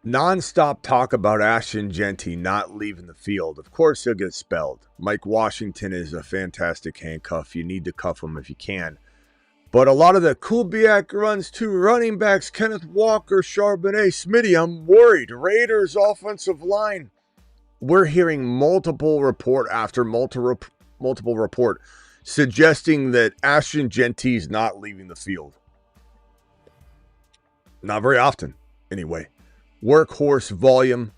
Non-stop talk about Ashton Jeanty not leaving the field. Of course he'll get spelled. Mike Washington is a fantastic handcuff. You need to cuff him if you can. But a lot of the Kubiak runs to running backs, Kenneth Walker, Charbonnet, Smitty. I'm worried. Raiders offensive line. We're hearing multiple report after multiple report suggesting that Ashton Jeanty is not leaving the field. Not very often, anyway. Workhorse volume,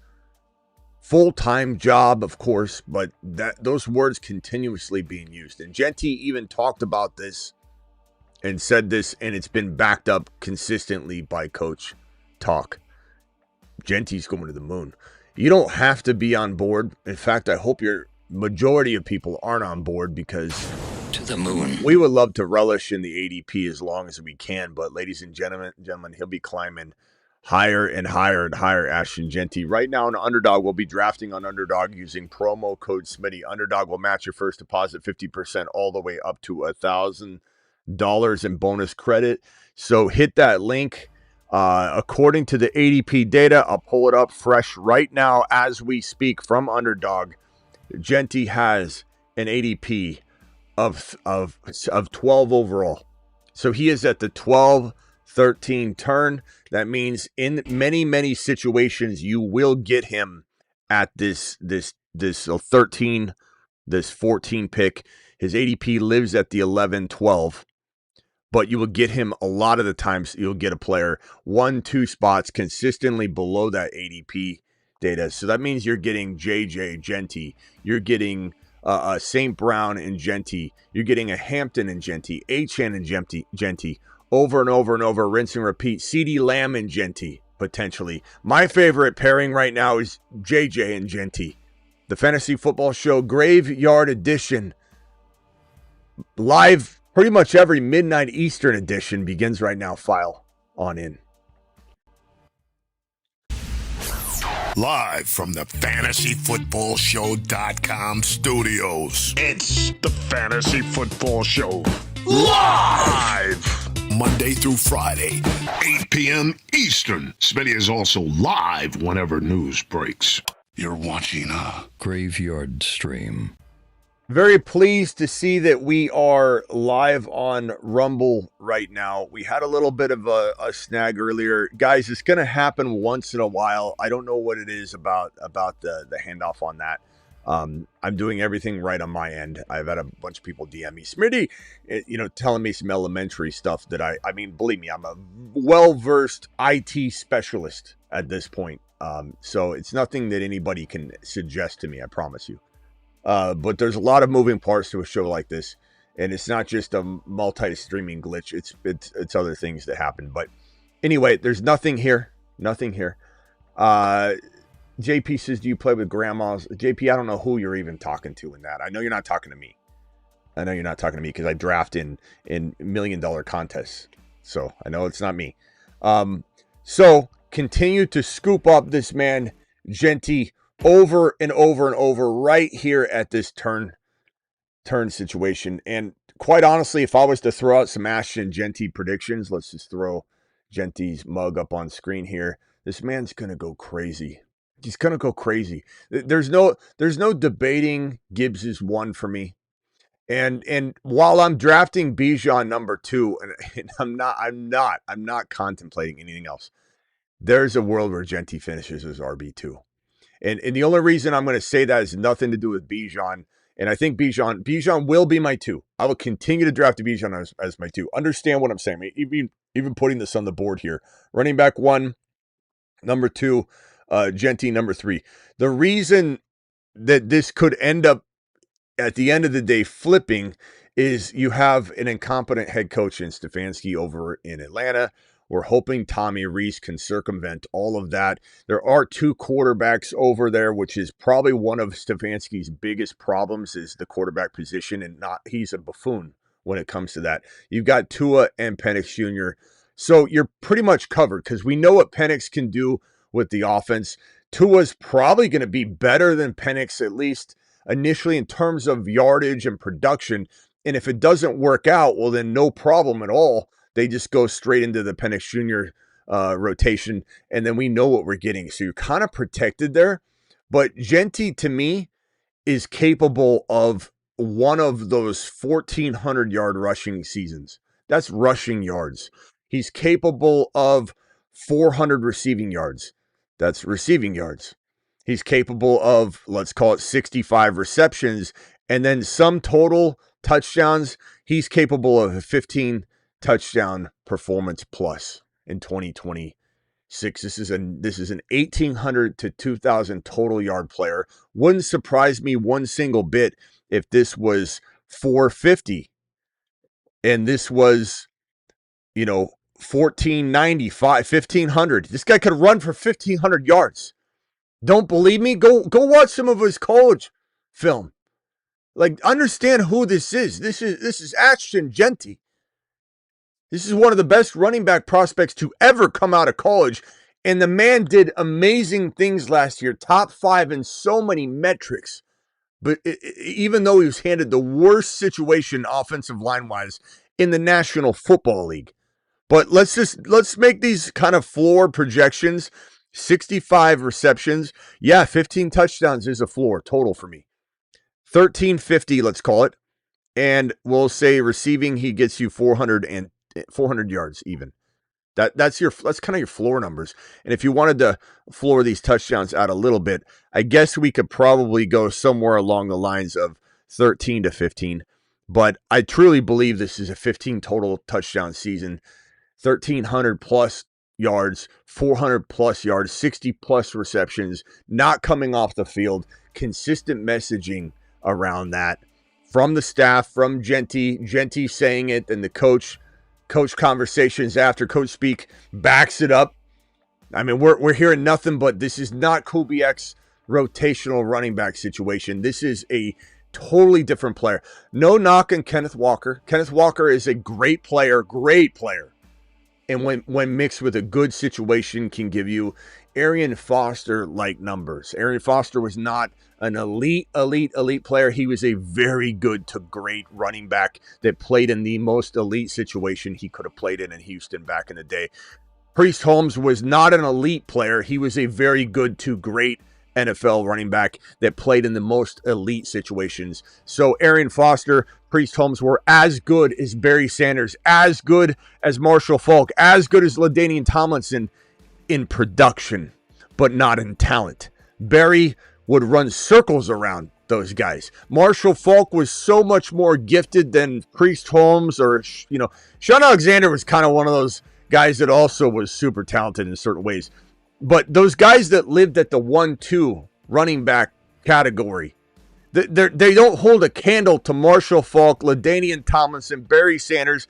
full-time job, of course, but those words continuously being used. And Jeanty even talked about this and said this, and it's been backed up consistently by Coach Talk. Jeanty's going to the moon. You don't have to be on board. In fact, I hope your majority of people aren't on board, because to the moon. We would love to relish in the ADP as long as we can, but ladies and gentlemen, he'll be climbing higher and higher and higher. Ashton Jeanty. Right now on Underdog, we'll be drafting on Underdog using promo code Smitty. Underdog will match your first deposit 50% all the way up to $1,000 in bonus credit. So hit that link. According to the ADP data, I'll pull it up fresh right now as we speak from Underdog. Jeanty has an ADP of 12 overall. So he is at the 12-13 turn. That means in many situations you will get him at this 13, this 14 pick. His ADP lives at the 11-12, but you will get him a lot of the times. You'll get a player 1-2 spots consistently below that ADP data. So that means you're getting JJ Jeanty, you're getting St. Brown and Jeanty, you're getting a Hampton and Jeanty, HN and Jeanty, over and over and over, rinse and repeat. CeeDee Lamb and Jeanty, potentially. My favorite pairing right now is JJ and Jeanty. The Fantasy Football Show Graveyard Edition, live pretty much every midnight Eastern edition, begins right now. File on in. Live from the FantasyFootballShow.com studios. It's the Fantasy Football Show. Live! Monday through Friday, 8 p.m. Eastern. Smitty is also live whenever news breaks. You're watching a graveyard stream. Very pleased to see that we are live on Rumble right now. We had a little bit of a snag earlier. Guys, it's going to happen once in a while. I don't know what it is about the handoff on that. I'm doing everything right on my end. I've had a bunch of people DM me, Smitty, telling me some elementary stuff that I mean, believe me, I'm a well-versed IT specialist at this point. So it's nothing that anybody can suggest to me, I promise you. But there's a lot of moving parts to a show like this, and it's not just a multi-streaming glitch. It's other things that happen. But anyway, there's nothing here. JP says, do you play with grandmas? JP, I don't know who you're even talking to in that. I know you're not talking to me. Because I draft in $1 million contests. So I know it's not me. So continue to scoop up this man, Jeanty, over and over and over right here at this turn situation. And quite honestly, if I was to throw out some Ashton Jeanty predictions, let's just throw Jeanty's mug up on screen here. This man's going to go crazy. He's going to go crazy. There's no debating Gibbs is one for me. And while I'm drafting Bijan number 2, and I'm not contemplating anything else, there's a world where Jeanty finishes as RB2. And the only reason I'm going to say that is nothing to do with Bijan. And I think Bijan will be my 2. I will continue to draft Bijan as my 2. Understand what I'm saying. Even putting this on the board here. Running back 1, number 2, Jeanty number 3. The reason that this could end up at the end of the day flipping is you have an incompetent head coach in Stefanski over in Atlanta. We're hoping Tommy Rees can circumvent all of that. There are 2 quarterbacks over there, which is probably one of Stefanski's biggest problems, is the quarterback position, and he's a buffoon when it comes to that. You've got Tua and Penix Jr., so you're pretty much covered because we know what Penix can do with the offense. Tua's probably going to be better than Penix, at least initially, in terms of yardage and production. And if it doesn't work out, well, then no problem at all. They just go straight into the Penix Jr. rotation, and then we know what we're getting. So you're kind of protected there. But Jeanty, to me, is capable of one of those 1,400-yard rushing seasons. That's rushing yards. He's capable of 400 receiving yards. That's receiving yards. He's capable of, let's call it 65 receptions, and then some total touchdowns. He's capable of a 15 touchdown performance plus in 2026. This is an 1,800 to 2,000 total yard player. Wouldn't surprise me one single bit if this was 450 and this was, 1,495, 1,500. This guy could run for 1,500 yards. Don't believe me? Go watch some of his college film. Like, understand who this is. This is Ashton Jeanty. This is one of the best running back prospects to ever come out of college. And the man did amazing things last year. Top 5 in so many metrics. But even though he was handed the worst situation offensive line-wise in the National Football League. But let's make these kind of floor projections. 65 receptions. Yeah, 15 touchdowns is a floor total for me. 1,350, let's call it. And we'll say receiving, he gets you 400 yards even. That's kind of your floor numbers. And if you wanted to floor these touchdowns out a little bit, I guess we could probably go somewhere along the lines of 13 to 15. But I truly believe this is a 15 total touchdown season. 1,300 plus yards, 400 plus yards, 60 plus receptions, not coming off the field, consistent messaging around that from the staff, from Jeanty saying it, and the coach conversations after, coach speak backs it up. I mean, we're hearing nothing but this is not Kubiak's rotational running back situation. This is a totally different player. No knock on Kenneth Walker. Kenneth Walker is a great player. And when mixed with a good situation can give you Arian Foster-like numbers. Arian Foster was not an elite player. He was a very good to great running back that played in the most elite situation he could have played in Houston back in the day. Priest Holmes was not an elite player. He was a very good to great NFL running back that played in the most elite situations. So Arian Foster, Priest Holmes were as good as Barry Sanders, as good as Marshall Faulk, as good as LaDainian Tomlinson in production, but not in talent. Barry would run circles around those guys. Marshall Faulk was so much more gifted than Priest Holmes, or, Sean Alexander was kind of one of those guys that also was super talented in certain ways. But those guys that lived at the 1-2 running back category, they don't hold a candle to Marshall Faulk, LaDainian Tomlinson, Barry Sanders.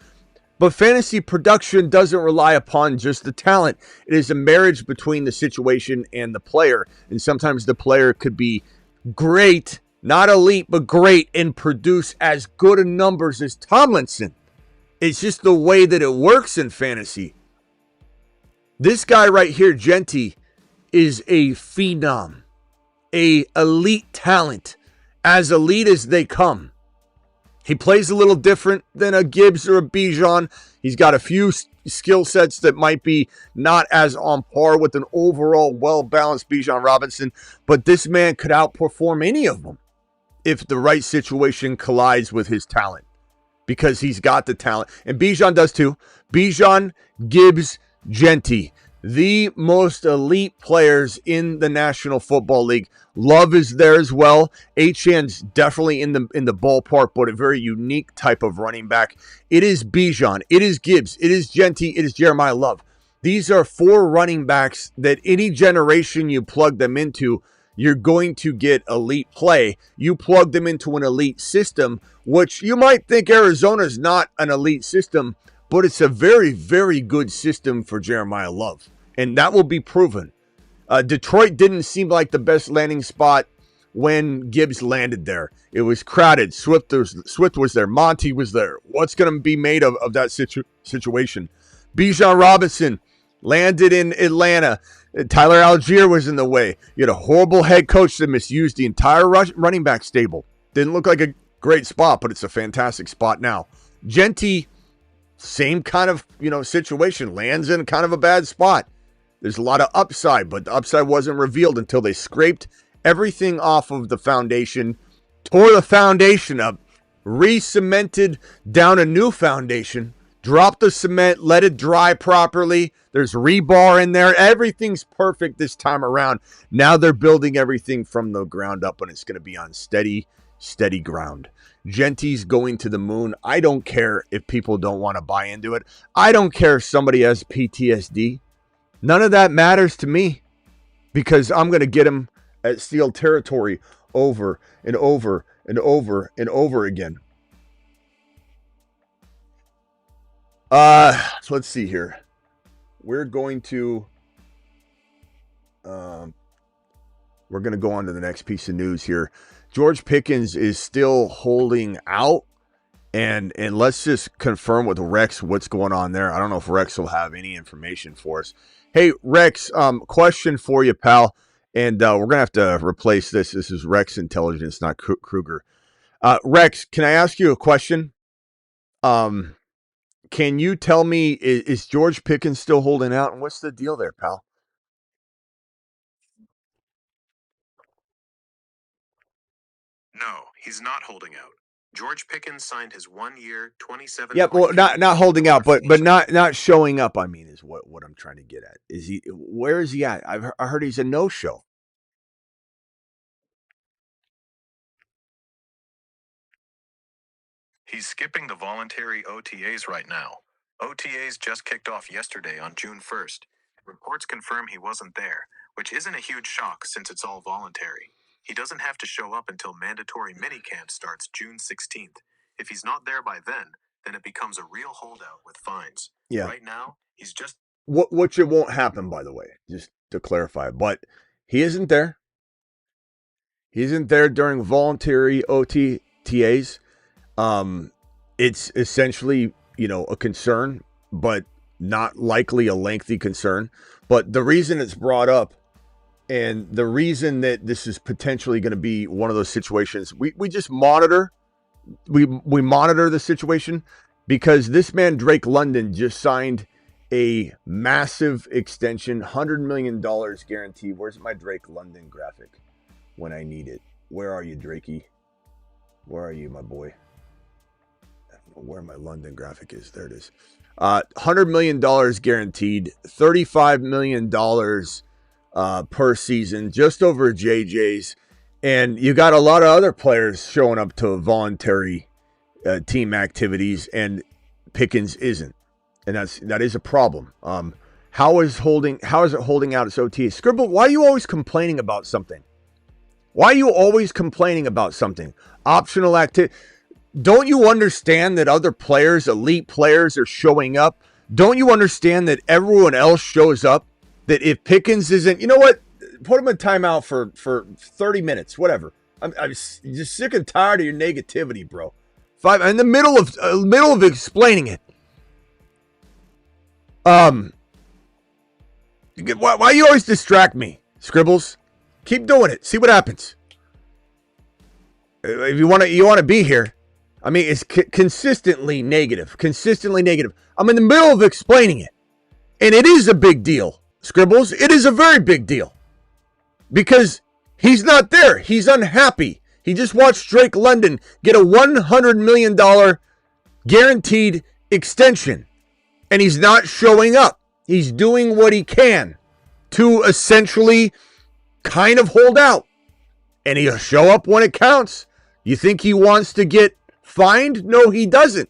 But fantasy production doesn't rely upon just the talent. It is a marriage between the situation and the player. And sometimes the player could be great, not elite, but great, and produce as good a numbers as Tomlinson. It's just the way that it works in fantasy. This guy right here, Jeanty, is a phenom, a elite talent, as elite as they come. He plays a little different than a Gibbs or a Bijan. He's got a few skill sets that might be not as on par with an overall well-balanced Bijan Robinson, but this man could outperform any of them if the right situation collides with his talent, because he's got the talent. And Bijan does too. Bijan, Gibbs, Jeanty, the most elite players in the National Football League. Love is there as well. Achan's definitely in the ballpark, but a very unique type of running back. It is Bijan, it is Gibbs, it is Jeanty, it is Jeremiah Love. These are 4 running backs that any generation you plug them into, you're going to get elite play. You plug them into an elite system, which you might think Arizona's not an elite system, but it's a very, very good system for Jeremiah Love. And that will be proven. Detroit didn't seem like the best landing spot when Gibbs landed there. It was crowded. Swift was there. Monty was there. What's going to be made of that situation? Bijan Robinson landed in Atlanta. Tyler Algier was in the way. You had a horrible head coach that misused the entire running back stable. Didn't look like a great spot, but it's a fantastic spot now. Jeanty same kind of, situation. Lands in kind of a bad spot. There's a lot of upside, but the upside wasn't revealed until they scraped everything off of the foundation, tore the foundation up, re-cemented down a new foundation, dropped the cement, let it dry properly. There's rebar in there. Everything's perfect this time around. Now they're building everything from the ground up, and it's going to be on steady ground. Jeanty's going to the moon. I don't care if people don't want to buy into it. I don't care if somebody has PTSD. None of that matters to me, because I'm going to get him at Steel territory over and over and over and over again. So let's see here. We're going to go on to the next piece of news here. George Pickens is still holding out, and let's just confirm with Rex what's going on there. I don't know if Rex will have any information for us. Hey, Rex, question for you, pal, and we're going to have to replace this. This is Rex Intelligence, not Kruger. Rex, can I ask you a question? Can you tell me, is George Pickens still holding out, and what's the deal there, pal? No, he's not holding out. George Pickens signed his 1-year, $27. Yeah, well, not holding out, but not showing up. I mean, is what I'm trying to get at. Is he? Where is he at? I heard he's a no-show. He's skipping the voluntary OTAs right now. OTAs just kicked off yesterday on June 1st. Reports confirm he wasn't there, which isn't a huge shock since it's all voluntary. He doesn't have to show up until mandatory minicamp starts June 16th. If he's not there by then it becomes a real holdout with fines. Yeah. Right now, he's just... Which it won't happen, by the way, just to clarify. But he isn't there. He isn't there during voluntary OTAs. It's essentially, a concern, but not likely a lengthy concern. But the reason it's brought up, and the reason that this is potentially going to be one of those situations, we just monitor. We monitor the situation because this man, Drake London, just signed a massive extension, $100 million guaranteed. Where's my Drake London graphic when I need it? Where are you, Drakey? Where are you, my boy? I don't know where my London graphic is. There it is. $100 million guaranteed, $35 million per season, just over JJ's. And you got a lot of other players showing up to voluntary team activities, and Pickens isn't, and that is a problem. How is it holding out its OT? Scribble, why are you always complaining about something? Optional activity. Don't you understand that other players, elite players, are showing up? Don't you understand that everyone else shows up? That if Pickens isn't, you know what? Put him in timeout for 30 minutes, whatever. I'm just sick and tired of your negativity, bro. In the middle of explaining it. Why you always distract me, Scribbles? Keep doing it. See what happens. If you want to be here. I mean, it's consistently negative. I'm in the middle of explaining it, and it is a big deal, Scribbles. It is a very big deal. Because he's not there. He's unhappy. He just watched Drake London get a $100 million guaranteed extension. And he's not showing up. He's doing what he can to essentially kind of hold out. And he'll show up when it counts. You think he wants to get fined? No, he doesn't.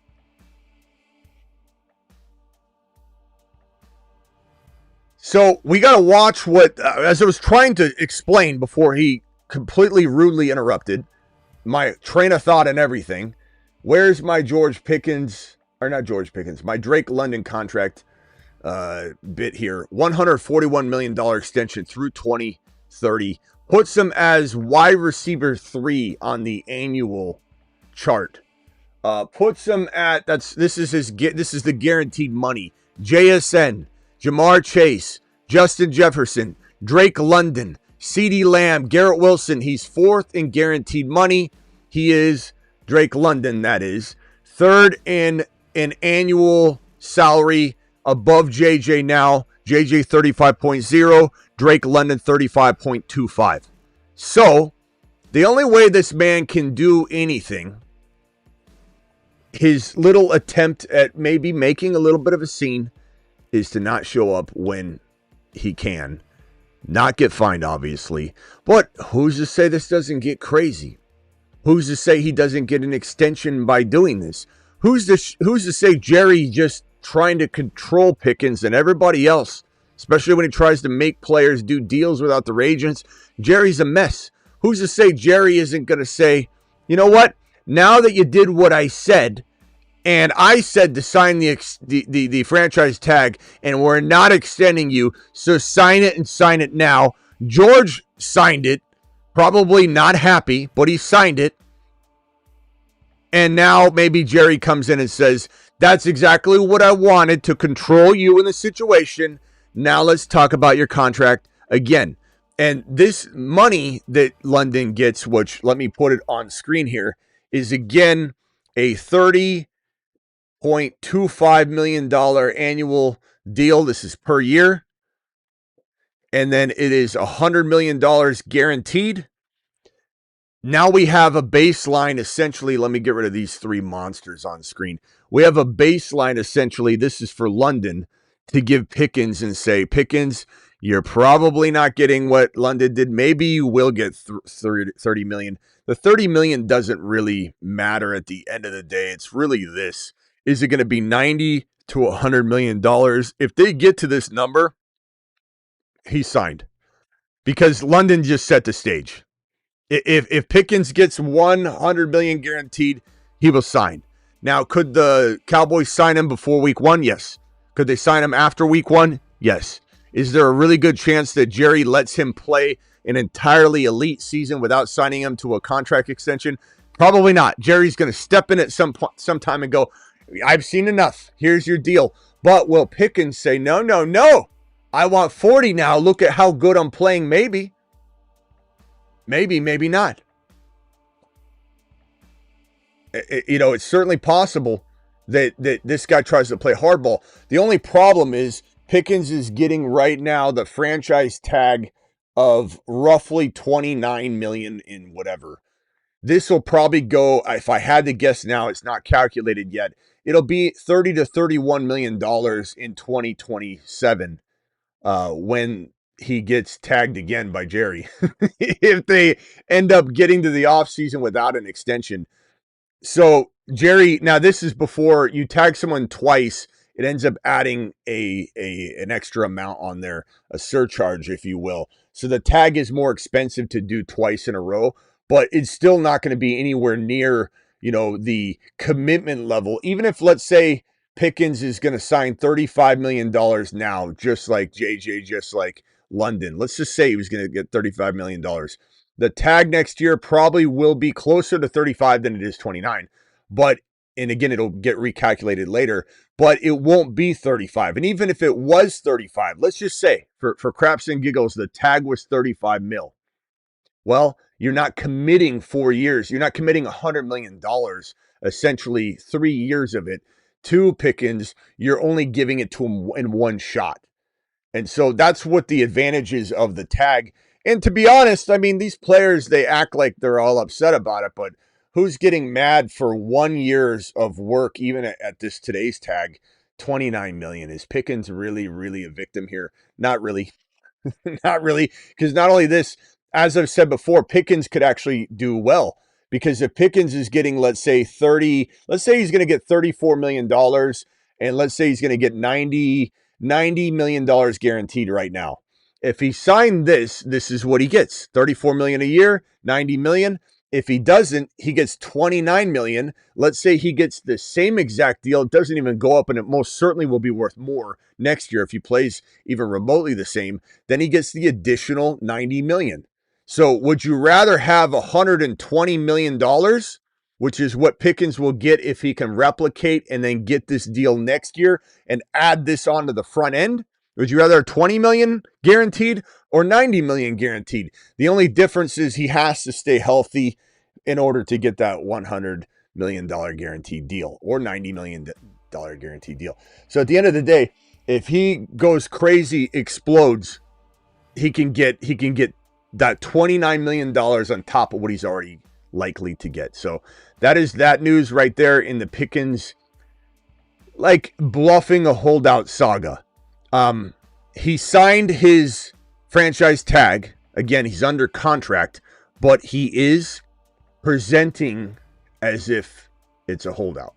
So we got to watch what, as I was trying to explain before he completely rudely interrupted my train of thought and everything. Where's my my Drake London contract bit here? $141 million extension through 2030. Puts him as wide receiver 3 on the annual chart. Puts him at, this is the guaranteed money. JSN. Jamar Chase, Justin Jefferson, Drake London, CeeDee Lamb, Garrett Wilson. He's 4th in guaranteed money. He is Drake London, that is. 3rd in annual salary above JJ now. JJ 35.0, Drake London 35.25. So, the only way this man can do anything, his little attempt at maybe making a little bit of a scene, is to not show up when he can. Not get fined, obviously. But who's to say this doesn't get crazy? Who's to say he doesn't get an extension by doing this? Who's to say Jerry just trying to control Pickens and everybody else, especially when he tries to make players do deals without their agents? Jerry's a mess. Who's to say Jerry isn't going to say, you know what? Now that you did what I said, and I said to sign the franchise tag, and we're not extending you, so sign it and sign it now. George signed it, probably not happy, but he signed it. And now maybe Jerry comes in and says, that's exactly what I wanted, to control you in the situation. Now let's talk about your contract again. And this money that London gets, which let me put it on screen here, is again a $30.25 million annual deal. This is per year. And then it is $100 million guaranteed. Now we have a baseline, essentially. Let me get rid of these three monsters on screen. We have a baseline, essentially. This is for London, to give Pickens and say, Pickens, you're probably not getting what London did. Maybe you will get $30 million. The $30 million doesn't really matter at the end of the day. It's really this. Is it going to be $90 to $100 million? If they get to this number, he signed. Because London just set the stage. If Pickens gets $100 million guaranteed, he will sign. Now, could the Cowboys sign him before week 1? Yes. Could they sign him after week 1? Yes. Is there a really good chance that Jerry lets him play an entirely elite season without signing him to a contract extension? Probably not. Jerry's going to step in at some time and go, I've seen enough. Here's your deal. But will Pickens say, no. I want 40 now. Look at how good I'm playing. Maybe, maybe not. It's certainly possible that this guy tries to play hardball. The only problem is Pickens is getting right now the franchise tag of roughly $29 million in whatever. This will probably go, if I had to guess now, it's not calculated yet. It'll be $30 to $31 million in 2027 when he gets tagged again by Jerry. If they end up getting to the offseason without an extension. So Jerry, now this is before you tag someone twice, it ends up adding an extra amount on there, a surcharge, if you will. So the tag is more expensive to do twice in a row, but it's still not going to be anywhere near, the commitment level. Even if, let's say, Pickens is going to sign $35 million now, just like JJ, just like London. Let's just say he was going to get $35 million. The tag next year probably will be closer to 35 than it is 29. But, and again, it'll get recalculated later, but it won't be 35. And even if it was 35, let's just say, for craps and giggles, the tag was 35 mil. Well, you're not committing 4 years. You're not committing $100 million, essentially 3 years of it, to Pickens. You're only giving it to him in one shot. And so that's what the advantage is of the tag. And to be honest, I mean, these players, they act like they're all upset about it, but who's getting mad for 1 year's of work, even at this today's tag, $29 million? Is Pickens really, really a victim here? Not really. Not really. Because not only this, as I've said before, Pickens could actually do well. Because if Pickens is getting, let's say he's going to get $34 million, and let's say he's going to get $90 million guaranteed right now. If he signed this is what he gets. $34 million a year, $90 million. If he doesn't, he gets $29 million. Let's say he gets the same exact deal. It doesn't even go up, and it most certainly will be worth more next year if he plays even remotely the same. Then he gets the additional $90 million. So would you rather have $120 million, which is what Pickens will get if he can replicate and then get this deal next year and add this onto the front end? Would you rather $20 million guaranteed or $90 million guaranteed? The only difference is he has to stay healthy in order to get that $100 million guaranteed deal, or $90 million guaranteed deal. So at the end of the day, if he goes crazy, explodes, he can get that $29 million on top of what he's already likely to get. So that is that news right there in the Pickens, like, bluffing a holdout saga. He signed his franchise tag. Again, he's under contract, but he is presenting as if it's a holdout.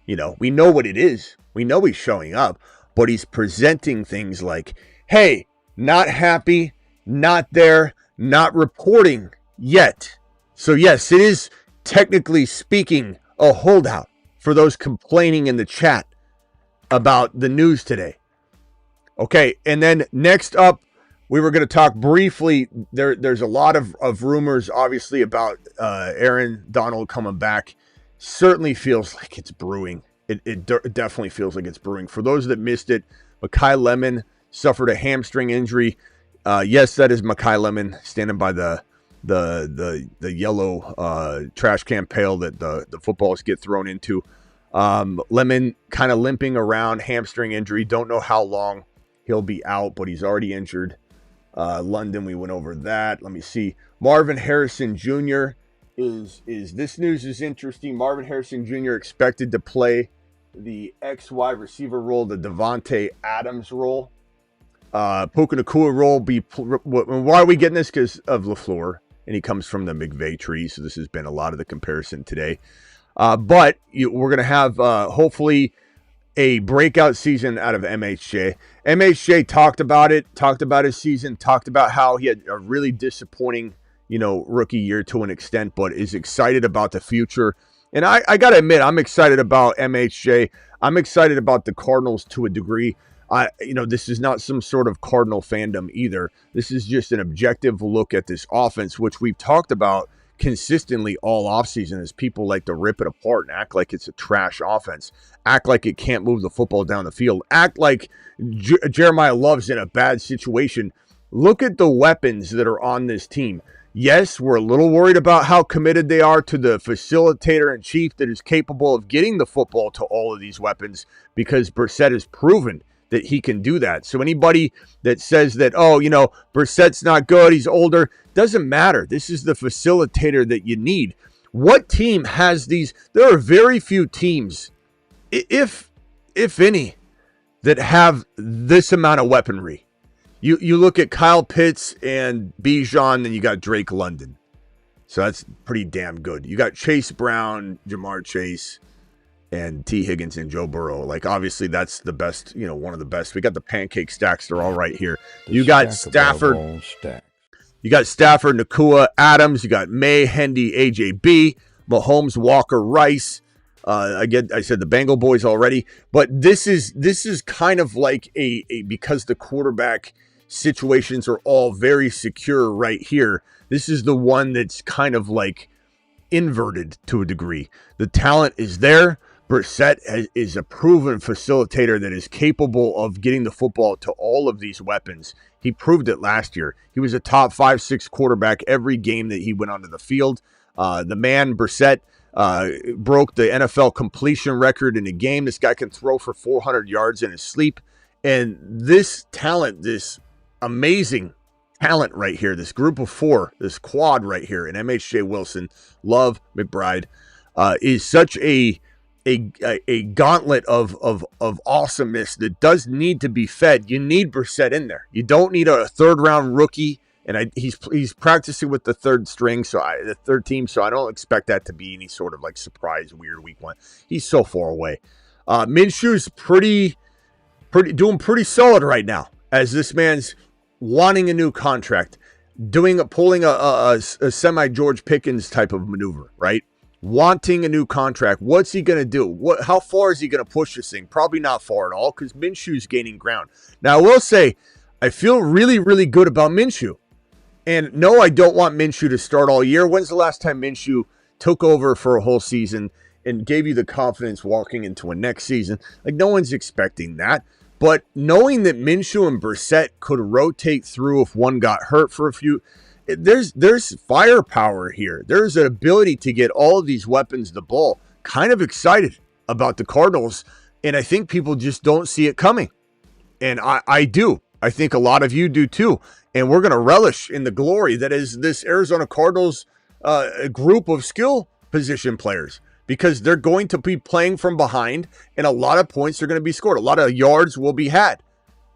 You know, we know what it is. We know he's showing up, but he's presenting things like, hey, not happy, not there, not reporting yet. So yes, it is technically speaking a holdout for those complaining in the chat about the news today. Okay, and then next up, we were going to talk briefly. There's a lot of rumors, obviously, about Aaron Donald coming back. Certainly feels like it's brewing. It definitely feels like it's brewing. For those that missed it, Mekhi Lemon suffered a hamstring injury. Yes, that is Mekhi Lemon standing by the yellow trash can pail that the footballs get thrown into. Lemon kind of limping around, hamstring injury. Don't know how long he'll be out, but he's already injured. London, we went over that. Let me see. Marvin Harrison Jr. is this news is interesting. Marvin Harrison Jr. expected to play the X wide receiver role, the Devontae Adams role. Puka Nacua role. Why are we getting this? Because of LaFleur, and he comes from the McVay tree, so this has been a lot of the comparison today. But we're going to have, hopefully, a breakout season out of MHJ. MHJ talked about his season, talked about how he had a really disappointing, rookie year to an extent, but is excited about the future. And I got to admit, I'm excited about MHJ. I'm excited about the Cardinals to a degree. This is not some sort of Cardinal fandom either. This is just an objective look at this offense, which we've talked about consistently all offseason, as people like to rip it apart and act like it's a trash offense, act like it can't move the football down the field, act like Jeremiah Love's in a bad situation. Look at the weapons that are on this team. Yes, we're a little worried about how committed they are to the facilitator in chief that is capable of getting the football to all of these weapons, because Brissett has proven that he can do that. So anybody that says that, Brissett's not good, he's older, doesn't matter. This is the facilitator that you need. What team has these? There are very few teams, if any, that have this amount of weaponry. You look at Kyle Pitts and Bijan, then you got Drake London. So that's pretty damn good. You got Chase Brown, Jamar Chase, and T. Higgins and Joe Burrow. Like, obviously, that's the best, one of the best. We got the pancake stacks. They're all right here. You got Stafford. You got Stafford, Nacua, Adams. You got May, Hendy, AJB, Mahomes, Walker, Rice. I said the Bengal boys already. But this is kind of like a because the quarterback situations are all very secure right here. This is the one that's kind of like inverted to a degree. The talent is there. Brissett is a proven facilitator that is capable of getting the football to all of these weapons. He proved it last year. He was a top 5-6 quarterback every game that he went onto the field. The man, Brissett, broke the NFL completion record in a game. This guy can throw for 400 yards in his sleep. And this talent, this amazing talent right here, this group of four, this quad right here in MHJ Wilson, Love, McBride, is such a gauntlet of awesomeness that does need to be fed. You need Brissett in there. You don't need a third-round rookie, and he's practicing with the third team, so I don't expect that to be any sort of like surprise weird week one. He's so far away. Minshew's doing pretty solid right now, as this man's wanting a new contract, pulling a semi George Pickens type of maneuver, right? Wanting a new contract. What's he going to do? How far is he going to push this thing? Probably not far at all, because Minshew's gaining ground. Now, I will say, I feel really, really good about Minshew. And no, I don't want Minshew to start all year. When's the last time Minshew took over for a whole season and gave you the confidence walking into a next season? Like, no one's expecting that. But knowing that Minshew and Brissett could rotate through if one got hurt for a few, there's firepower here. There's an ability to get all of these weapons the ball. Kind of excited about the Cardinals And I think people just don't see it coming. And I do. I think a lot of you do too. And we're going to relish in the glory that is this Arizona Cardinals group of skill position players, because they're going to be playing from behind and a lot of points are going to be scored. A lot of yards will be had.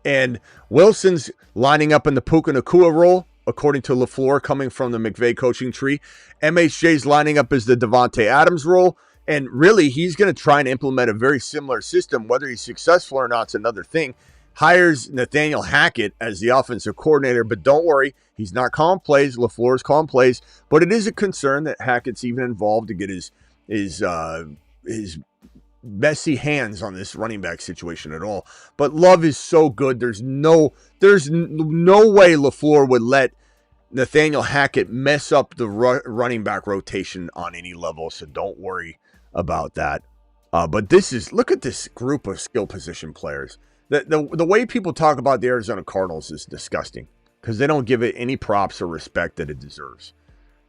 And Wilson's lining up in the Puka Nacua role, according to LaFleur, coming from the McVay coaching tree. MHJ's lining up as the Devontae Adams role. And really, he's going to try and implement a very similar system. Whether he's successful or not is another thing. Hires Nathaniel Hackett as the offensive coordinator, but don't worry, he's not calling plays. LaFleur's calling plays, but it is a concern that Hackett's even involved to get his messy hands on this running back situation at all. But Love is so good. There's no way LaFleur would let Nathaniel Hackett mess up the running back rotation on any level. So don't worry about that. But look at this group of skill position players. The way people talk about the Arizona Cardinals is disgusting because they don't give it any props or respect that it deserves.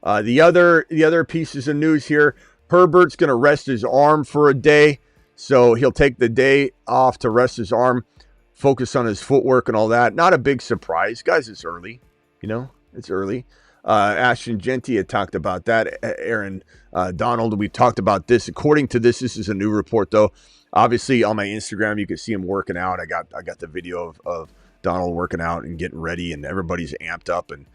The other pieces of news here: Herbert's going to rest his arm for a day, so he'll take the day off to rest his arm, focus on his footwork and all that. Not a big surprise, guys. It's early, it's early. Ashton Jeanty had talked about that. Aaron Donald, we talked about this. According to this is a new report though. Obviously, on my Instagram, you can see him working out. I got the video of Donald working out and getting ready, and everybody's amped up, and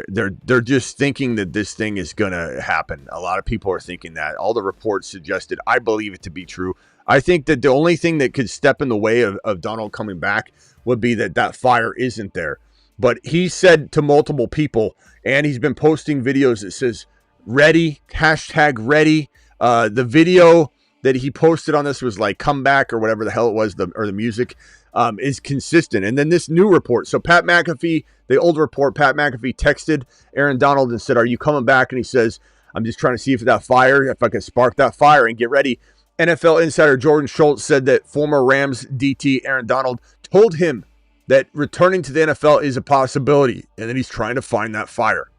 they're just thinking that this thing is gonna happen. A lot of people are thinking that. All the reports suggested. I believe it to be true. I think that the only thing that could step in the way of Donald coming back would be that fire isn't there. But he said to multiple people, and he's been posting videos that says ready, #ready. The video that he posted on this was like "come back" or whatever the hell it was, the music is consistent. And then this new report. So Pat McAfee, the old report, Pat McAfee texted Aaron Donald and said, "Are you coming back?" And he says, "I'm just trying to see if I can spark that fire and get ready." NFL insider Jordan Schultz said that former Rams DT Aaron Donald told him that returning to the NFL is a possibility, and that he's trying to find that fire.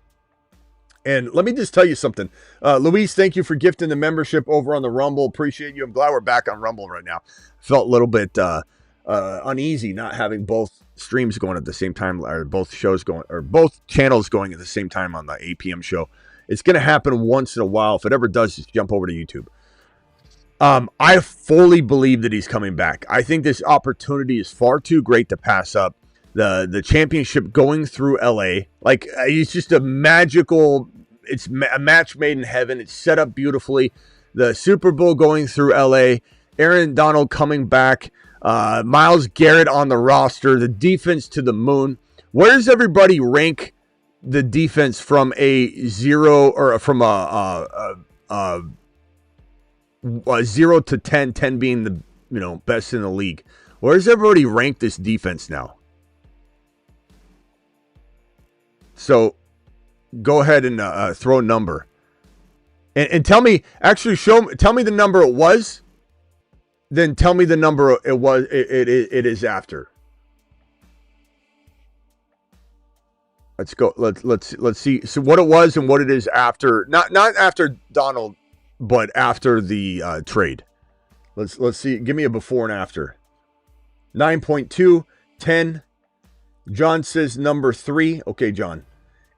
And let me just tell you something. Luis, thank you for gifting the membership over on the Rumble. Appreciate you. I'm glad we're back on Rumble right now. Felt a little bit uneasy not having both streams going at the same time, or both channels going at the same time on the 8 p.m. show. It's going to happen once in a while. If it ever does, just jump over to YouTube. I fully believe that he's coming back. I think this opportunity is far too great to pass up. The championship going through LA, like it's just a magical, it's a match made in heaven. It's set up beautifully. The Super Bowl going through LA, Aaron Donald coming back, Myles Garrett on the roster, the defense to the moon. Where does everybody rank the defense from a 0 or from a 0 to 10, 10 being the best in the league? Where does everybody rank this defense now? So go ahead and throw a number and tell me, actually tell me the number it was, then tell me the number it is after. Let's go. Let's see. So what it was and what it is after, not after Donald, but after the trade. Let's see. Give me a before and after. 9.2, 10. John says number 3. Okay, John.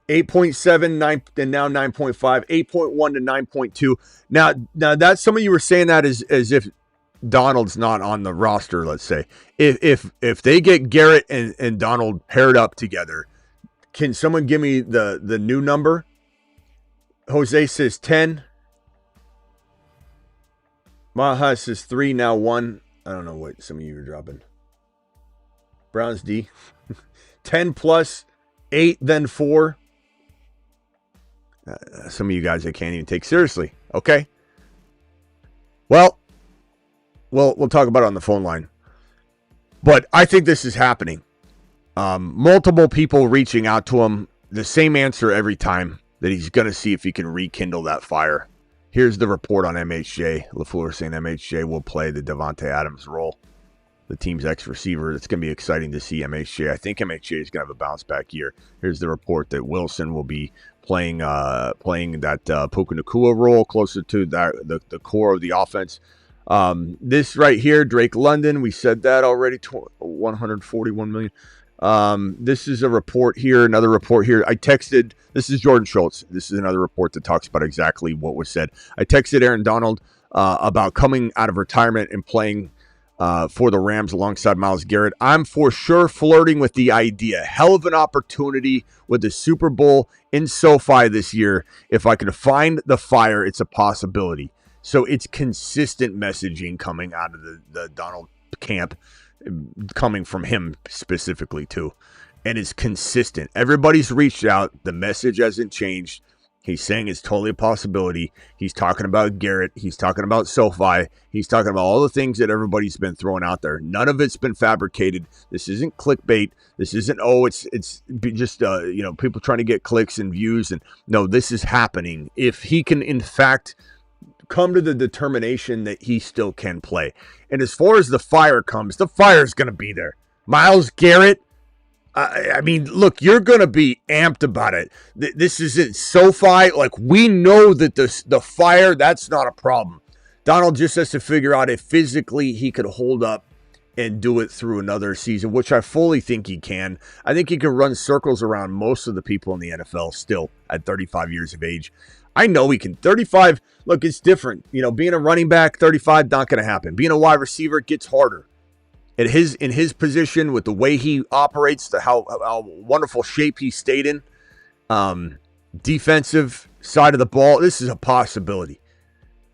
8.7, 9, and now 9.5, 8.1 to 9.2. Now that's some of you were saying that as if Donald's not on the roster, let's say. If they get Garrett and Donald paired up together, can someone give me the new number? Jose says 10. Maha says 3, now 1. I don't know what some of you are dropping. Browns D. 10 plus 8, then 4. Some of you guys I can't even take seriously. Okay. Well, we'll talk about it on the phone line. But I think this is happening. Multiple people reaching out to him. The same answer every time, that he's going to see if he can rekindle that fire. Here's the report on MHJ. LaFleur saying MHJ will play the Devontae Adams role, the team's ex-receiver. It's going to be exciting to see MHJ. I think MHJ is going to have a bounce-back year. Here's the report that Wilson will be playing that Puka Nacua role, closer to the core of the offense. This right here, Drake London, we said that already, 141 million. This is a report here, another report here. This is Jordan Schultz. This is another report that talks about exactly what was said. I texted Aaron Donald about coming out of retirement and playing for the Rams alongside Myles Garrett. I'm for sure flirting with the idea. Hell of an opportunity with the Super Bowl in SoFi this year. If I could find the fire, it's a possibility. So it's consistent messaging coming out of the Donald camp, coming from him specifically too. And it's consistent. Everybody's reached out. The message hasn't changed. He's saying it's totally a possibility. He's talking about Garrett. He's talking about SoFi. He's talking about all the things that everybody's been throwing out there. None of it's been fabricated. This isn't clickbait. This isn't, it's just, people trying to get clicks and views. And no, this is happening. If he can, in fact, come to the determination that he still can play. And as far as the fire comes, the fire is going to be there. Myles Garrett, I mean, look, you're going to be amped about it. This isn't SoFi. Like, we know that the fire, that's not a problem. Donald just has to figure out if physically he could hold up and do it through another season, which I fully think he can. I think he can run circles around most of the people in the NFL still at 35 years of age. I know he can. 35, look, it's different. Being a running back, 35, not going to happen. Being a wide receiver, it gets harder. In his position, with the way he operates, how wonderful shape he stayed in, defensive side of the ball, this is a possibility.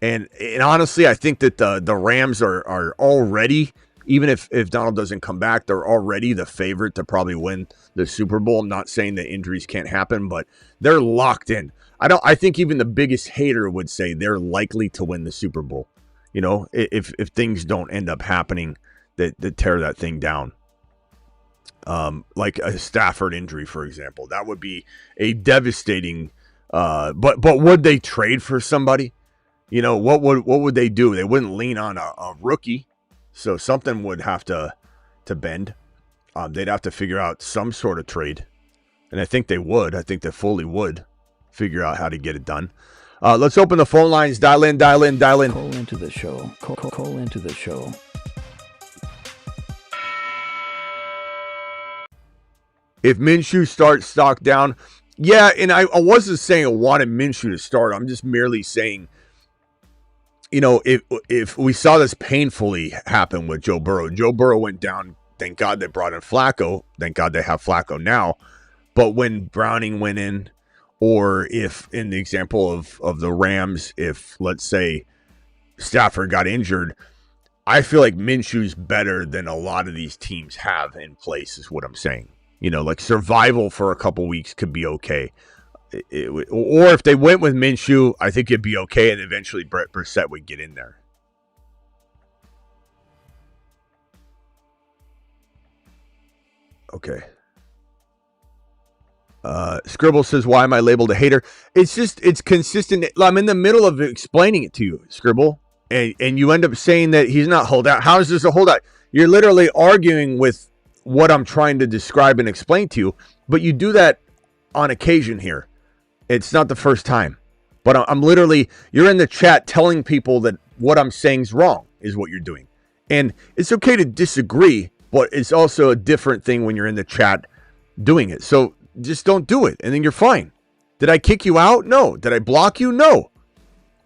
And honestly, I think that the Rams are already, even if Donald doesn't come back, they're already the favorite to probably win the Super Bowl. I'm not saying that injuries can't happen, but they're locked in. I think even the biggest hater would say they're likely to win the Super Bowl. If things don't end up happening that tear that thing down. Like a Stafford injury, for example. That would be a devastating but would they trade for somebody? What would they do? They wouldn't lean on a rookie. So something would have to bend. They'd have to figure out some sort of trade. And I think they would. I think they fully would figure out how to get it done. Let's open the phone lines. Dial in. Call into the show. Call into the show. If Minshew starts stock down, yeah, and I wasn't saying I wanted Minshew to start. I'm just merely saying, if we saw this painfully happen with Joe Burrow went down. Thank God they brought in Flacco. Thank God they have Flacco now. But when Browning went in, or if in the example of the Rams, if let's say Stafford got injured, I feel like Minshew's better than a lot of these teams have in place, is what I'm saying. Like survival for a couple weeks could be okay. Or if they went with Minshew, I think it'd be okay, and eventually Brissett would get in there. Okay. Scribble says, why am I labeled a hater? It's consistent. I'm in the middle of explaining it to you, Scribble, and you end up saying that he's not holdout. How is this a holdout? You're literally arguing with what I'm trying to describe and explain to you, but you do that on occasion here. It's not the first time, but I'm literally, you're in the chat telling people that what I'm saying is wrong is what you're doing. And it's okay to disagree, but it's also a different thing when you're in the chat doing it. So just don't do it, and then you're fine. Did I kick you out? No. Did I block you? No.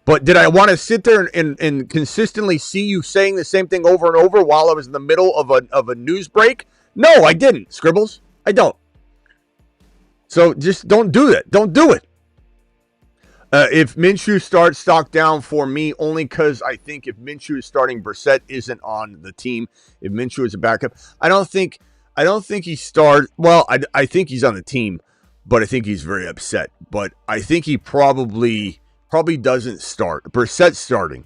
But did I want to sit there and consistently see you saying the same thing over and over while I was in the middle of a news break? No, I didn't, Scribbles. I don't. So just don't do that. Don't do it. If Minshew starts stock down for me, only because I think if Minshew is starting, Brissett isn't on the team. If Minshew is a backup, I don't think he starts. Well, I think he's on the team, but I think he's very upset. But I think he probably doesn't start. Brissett's starting.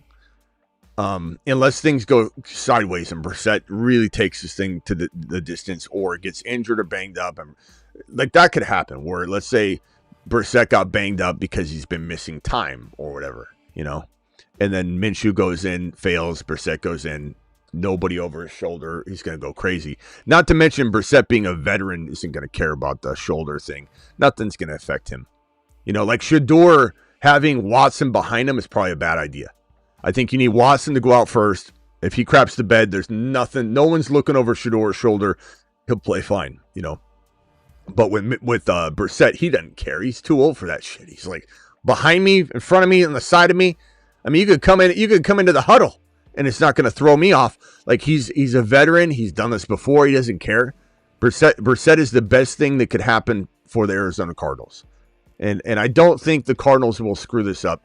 Unless things go sideways and Brissett really takes this thing to the distance, or gets injured or banged up, and like that could happen. Where let's say Brissett got banged up because he's been missing time or whatever, and then Minshew goes in, fails, Brissett goes in, nobody over his shoulder, he's going to go crazy. Not to mention Brissett being a veteran isn't going to care about the shoulder thing. Nothing's going to affect him. Like Shador having Watson behind him is probably a bad idea. I think you need Watson to go out first. If he craps the bed, there's nothing. No one's looking over Shadour's shoulder. He'll play fine, But with Brissett, he doesn't care. He's too old for that shit. He's like behind me, in front of me, on the side of me. I mean, you could come into the huddle, and it's not going to throw me off. Like he's a veteran. He's done this before. He doesn't care. Brissett is the best thing that could happen for the Arizona Cardinals, and I don't think the Cardinals will screw this up.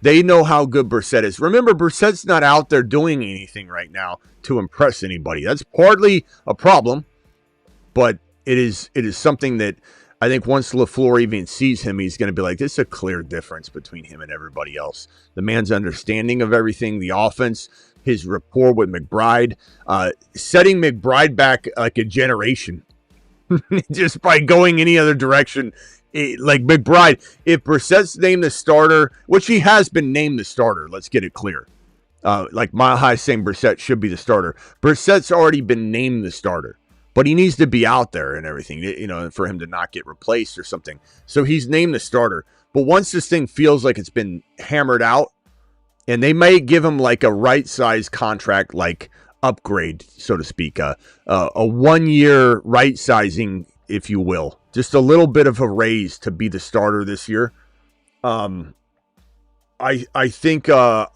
They know how good Brissett is. Remember, Brissett's not out there doing anything right now to impress anybody. That's partly a problem, but it is something that I think once LaFleur even sees him, he's going to be like, this is a clear difference between him and everybody else. The man's understanding of everything, the offense, his rapport with McBride, setting McBride back like a generation just by going any other direction. Like McBride, if Brissett's named the starter, which he has been named the starter, let's get it clear. Like Mile High saying Brissett should be the starter. Brissett's already been named the starter, but he needs to be out there and everything, for him to not get replaced or something. So he's named the starter. But once this thing feels like it's been hammered out, and they may give him like a right-size contract, like upgrade, so to speak, a 1-year right-sizing, if you will. Just a little bit of a raise to be the starter this year. I think so.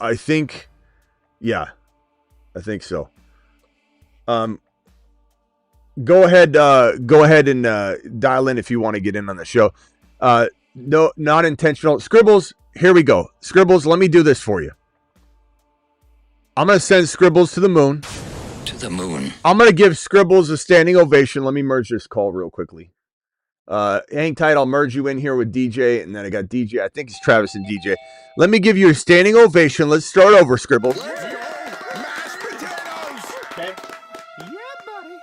Go ahead and dial in if you want to get in on the show. No, not intentional. Scribbles, here we go. Scribbles, let me do this for you. I'm going to send Scribbles to the moon. To the moon. I'm going to give Scribbles a standing ovation. Let me merge this call real quickly. Hang tight. I'll merge you in here with DJ, and then I got DJ. I think it's Travis and DJ. Let me give you a standing ovation. Let's start over, Scribbles. Let's go. Mashed potatoes. Okay. Yeah, buddy.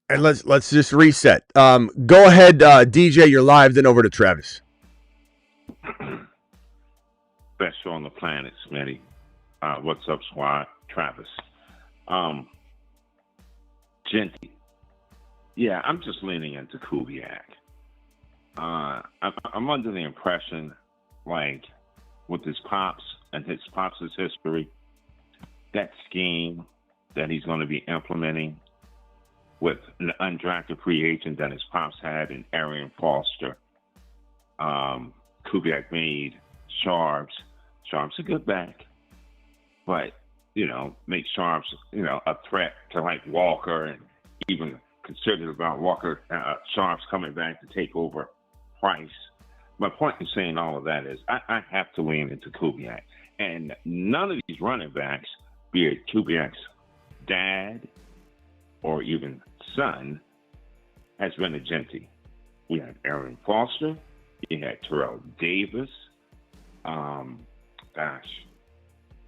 And let's just reset. Go ahead, DJ. You're live. Then over to Travis. Best show on the planet, Smitty. What's up, squad? Travis. Jeanty. Yeah, I'm just leaning into Kubiak. I'm under the impression, like, with his pops and his pops' history, that scheme that he's going to be implementing with an undrafted free agent that his pops had in Arian Foster, Kubiak made Sharps. Sharps a good back, but, make Sharps, a threat to, like, Walker, and even considered about Walker, Sharps coming back to take over Price. My point in saying all of that is I have to lean into Kubiak. And none of these running backs, be it Kubiak's dad or even son, has been a Jeanty. We had Arian Foster. You had Terrell Davis. There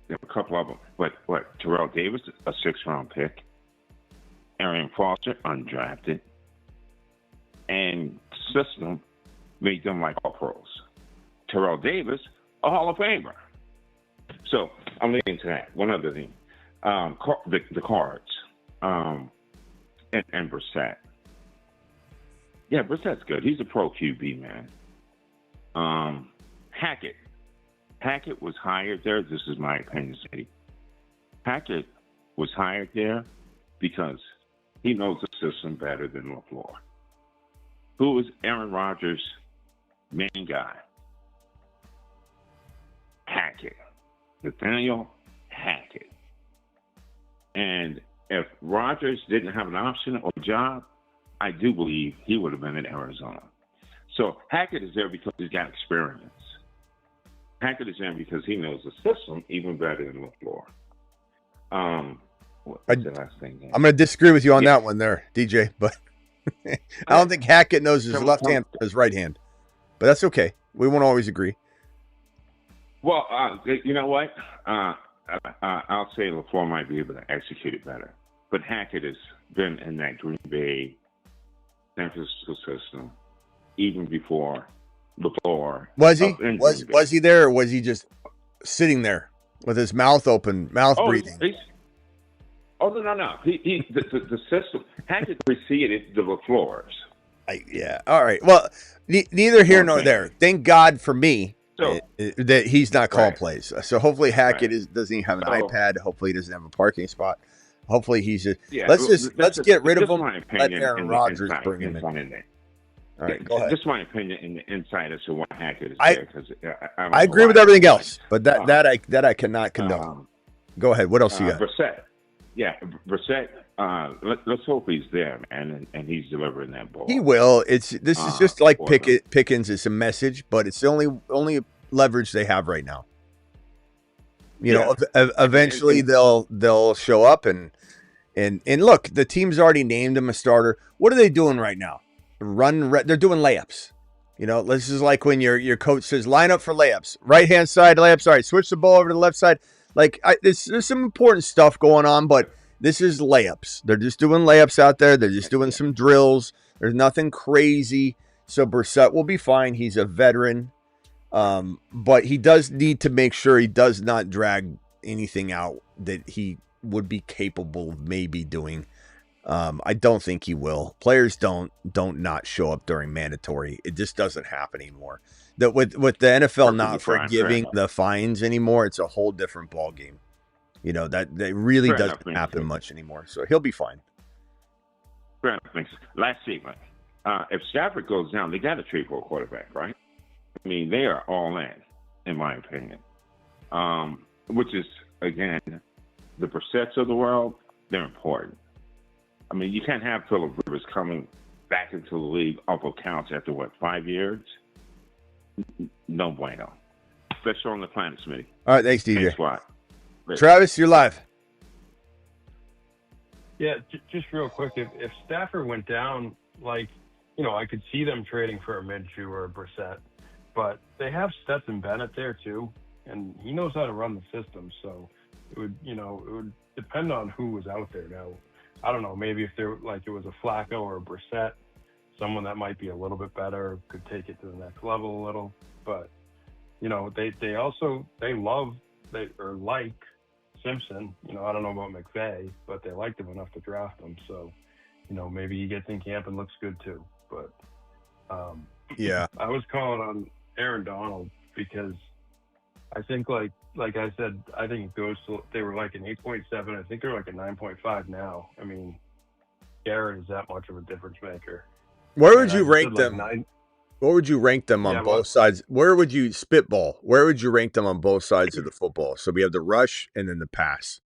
were a couple of them. But Terrell Davis, a 6th-round pick. Arian Foster, undrafted. And system made them like all pros. Terrell Davis, a Hall of Famer. So I'm leaning to that. One other thing. The Cards. And Brissett. Yeah, Brissett's good. He's a pro QB, man. Hackett. Hackett was hired there. This is my opinion, City. Hackett was hired there because he knows the system better than LaFleur. Who is Aaron Rodgers' main guy? Hackett. Nathaniel Hackett. And if Rodgers didn't have an option or job, I do believe he would have been in Arizona. So Hackett is there because he's got experience. Hackett is there because he knows the system even better than LaFleur. What's the last thing? I'm going to disagree with you on that one there, DJ, but I don't think Hackett knows his left hand from his right hand. But that's okay. We won't always agree. Well, you know what? I'll say LaFleur might be able to execute it better. But Hackett has been in that Green Bay, San Francisco system even before LaFleur. Was he? Was he there, or was he just sitting there with his mouth open, breathing? No. The system Hackett preceded the LaFleurs. Yeah. All right. Well, neither here nor there. Thank God for me So that he's not calling right. plays. So hopefully Hackett Right. doesn't even have an So iPad. Hopefully he doesn't have a parking spot. Hopefully he's just yeah, let's get rid of just him. my Let opinion Aaron in the Rodgers bring him in. inside in there. All right, go ahead. Just my opinion in the inside as to why Hackett is I- there because I don't I know agree with why. everything else, but that I cannot condone. Go ahead. What else you got? Brissett. Yeah, Brissett. Let's hope he's there, man, and he's delivering that ball. He will. This is just like for them. Pickens. It's a message, but it's the only leverage they have right now. You know, eventually they'll show up and look, the team's already named him a starter. What are they doing right now? They're doing layups. You know, this is like when your coach says line up for layups, right hand side layups. All right, switch the ball over to the left side. Like there's some important stuff going on, but this is layups. They're just doing layups out there. They're just doing some drills. There's nothing crazy. So Brissett will be fine. He's a veteran, but he does need to make sure he does not drag anything out that he would be capable of maybe doing. I don't think he will. Players don't not show up during mandatory. It just doesn't happen anymore. That with the NFL not forgiving the fines anymore, it's a whole different ball game. You know, that really doesn't happen much anymore. So he'll be fine. Fair enough. Last segment. If Stafford goes down, they got to trade for a quarterback, right? I mean, they are all in my opinion. Which is, again, the Brissetts of the world, they're important. I mean, you can't have Phillip Rivers coming back into the league up accounts after, 5 years? No bueno. Best show on the planet, Smitty. All right, thanks, DJ. Thanks a lot. Travis, you're live. Yeah, just real quick. If Stafford went down, I could see them trading for a Minshew or a Brissett. But they have Stetson Bennett there, too, and he knows how to run the system. So it would depend on who was out there now. I don't know, maybe if there it was a Flacco or a Brissett, someone that might be a little bit better, could take it to the next level a little. But, they like Simpson. I don't know about McVay, but they liked him enough to draft him. So, maybe he gets in camp and looks good too. But yeah, I was calling on Aaron Donald because I think like I said, I think it goes to, they were like an 8.7. I think they're like a 9.5 now. I mean, Garrett is that much of a difference maker. Where would you rank them? Where would you rank them on both sides? Where would you spitball? Where would you rank them on both sides of the football? So we have the rush and then the pass.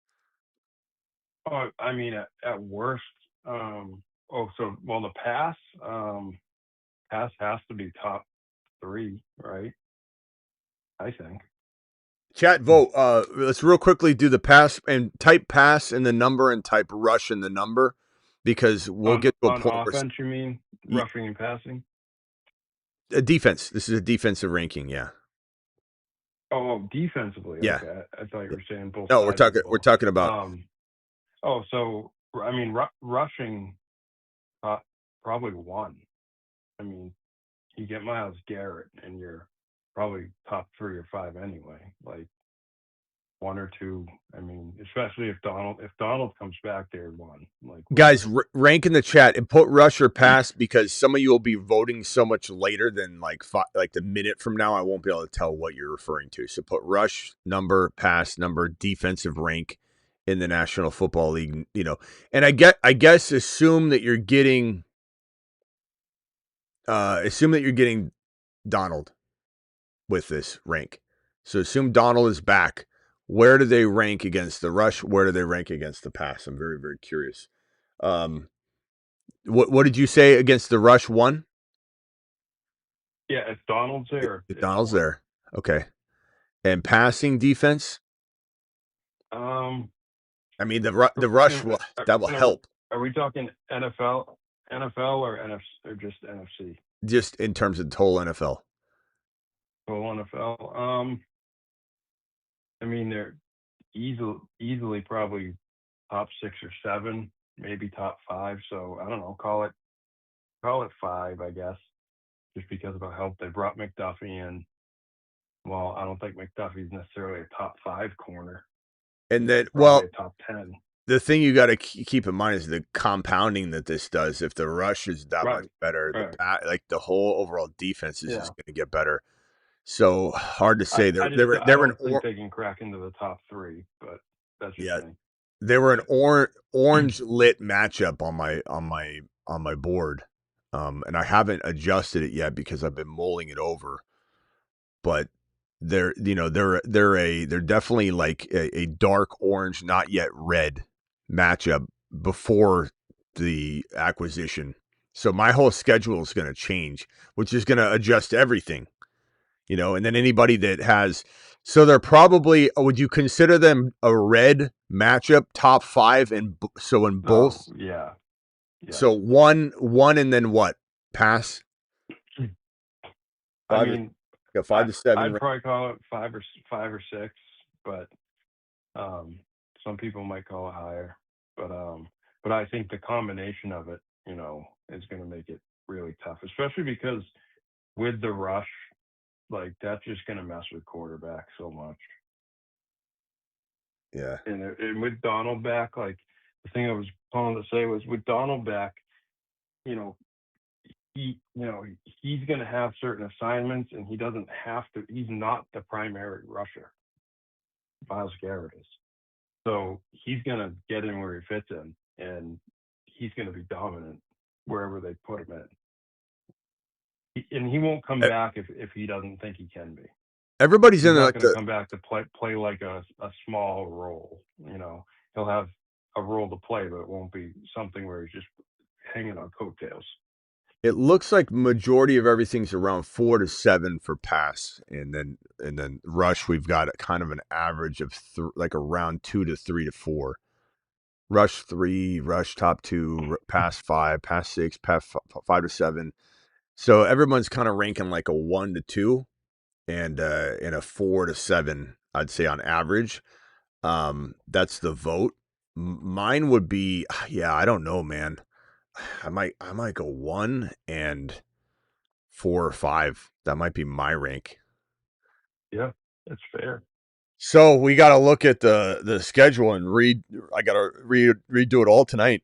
Oh, I mean, at worst, the pass has to be top 3, right? I think. Chat vote. Let's real quickly do the pass and type pass in the number and type rush in the number, because we'll get to a point. On offense, you mean rushing and passing? A defense. This is a defensive ranking. Yeah. Oh, defensively. Yeah. Okay. I thought you were saying both. No, we're talking about. Rushing, probably 1. I mean, you get Myles Garrett, and you're probably top 3 or 5 anyway. Like 1 or 2. I mean, especially if Donald comes back there, 1. Like, guys, rank in the chat and put rush or pass, because some of you will be voting so much later than like the minute from now. I won't be able to tell what you're referring to. So put rush number, pass number, defensive rank in the National Football League. And I guess assume that you're getting Donald with this rank. So assume Donald is back. Where do they rank against the rush? Where do they rank against the pass? I'm very, very curious. What did you say against the rush? 1? Yeah, if Donald's there. If Donald's there. Okay. And passing defense? I mean, the rush that will help. Are we talking NFL or NFC or just NFC? Just in terms of total NFL. Total NFL. I mean, they're easily probably top 6 or 7, maybe top 5. So I don't know, call it 5, I guess, just because of how help they brought McDuffie in. Well, I don't think McDuffie's necessarily a top 5 corner. And then, a top 10. The thing you got to keep in mind is the compounding that this does. If the rush is that much better, the whole overall defense is just going to get better. So hard to say. I don't think they can crack into the top 3, but that's just me. They were an orange lit matchup on my board, and I haven't adjusted it yet because I've been mulling it over. But they're definitely like a dark orange, not yet red matchup before the acquisition. So my whole schedule is going to change, which is going to adjust everything. And then anybody that has, so they're probably, would you consider them a red matchup top 5? And so in both, yeah. So one, and then what? Pass. I mean, 5 to 7. I'd probably call it 5 or 6, but some people might call it higher. But I think the combination of it, is going to make it really tough, especially because with the rush. Like, that's just going to mess with quarterback so much. Yeah. And with Donald back, like, the thing I was calling to say was with Donald back, he's going to have certain assignments, and he doesn't have to. He's not the primary rusher. Myles Garrett is. So he's going to get in where he fits in, and he's going to be dominant wherever they put him in. And he won't come back if he doesn't think he can be. Everybody's He's in not like going to come back to play like a small role. He'll have a role to play, but it won't be something where he's just hanging on coattails. It looks like majority of everything's around 4 to 7 for pass, and then rush. We've got kind of an average of like around 2 to 3 to 4. Rush 3, rush top 2, pass 5, pass 6, pass 5 to 7. So everyone's kind of ranking like a 1 to 2 and a 4 to 7, I'd say on average. That's the vote. Mine would be, I don't know, man. I might go 1 and 4 or 5. That might be my rank. Yeah, that's fair. So we got to look at the schedule and I got to redo it all tonight.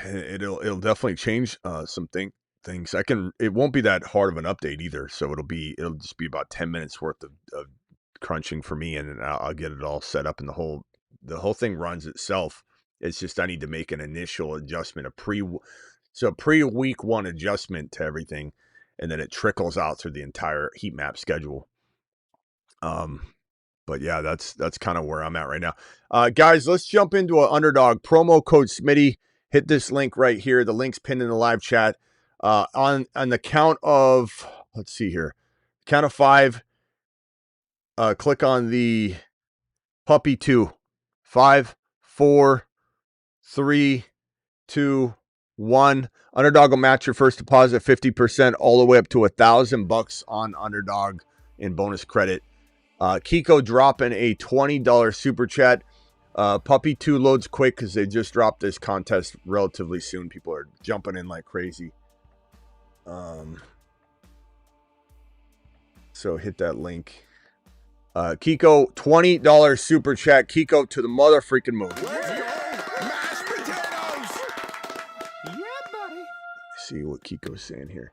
It'll definitely change some things. It won't be that hard of an update either. So it'll just be about 10 minutes worth of crunching for me, and I'll get it all set up, and the whole thing runs itself. It's just I need to make an initial adjustment, pre week 1 adjustment to everything, and then it trickles out through the entire heat map schedule. But yeah, that's kind of where I'm at right now. Guys, let's jump into an Underdog promo code Smitty. Hit this link right here. The link's pinned in the live chat. On the count of, let's see here, count of 5. Click on the puppy 2. 5, 4, 3, 2, 1. Underdog will match your first deposit 50% all the way up to $1,000 on Underdog in bonus credit. Kiko dropping a $20 super chat. Puppy 2 loads quick because they just dropped this contest relatively soon. People are jumping in like crazy. So hit that link. Kiko, $20 super chat. Kiko to the mother freaking moon. Let's go! Mashed potatoes! Yeah, buddy. See what Kiko's saying here.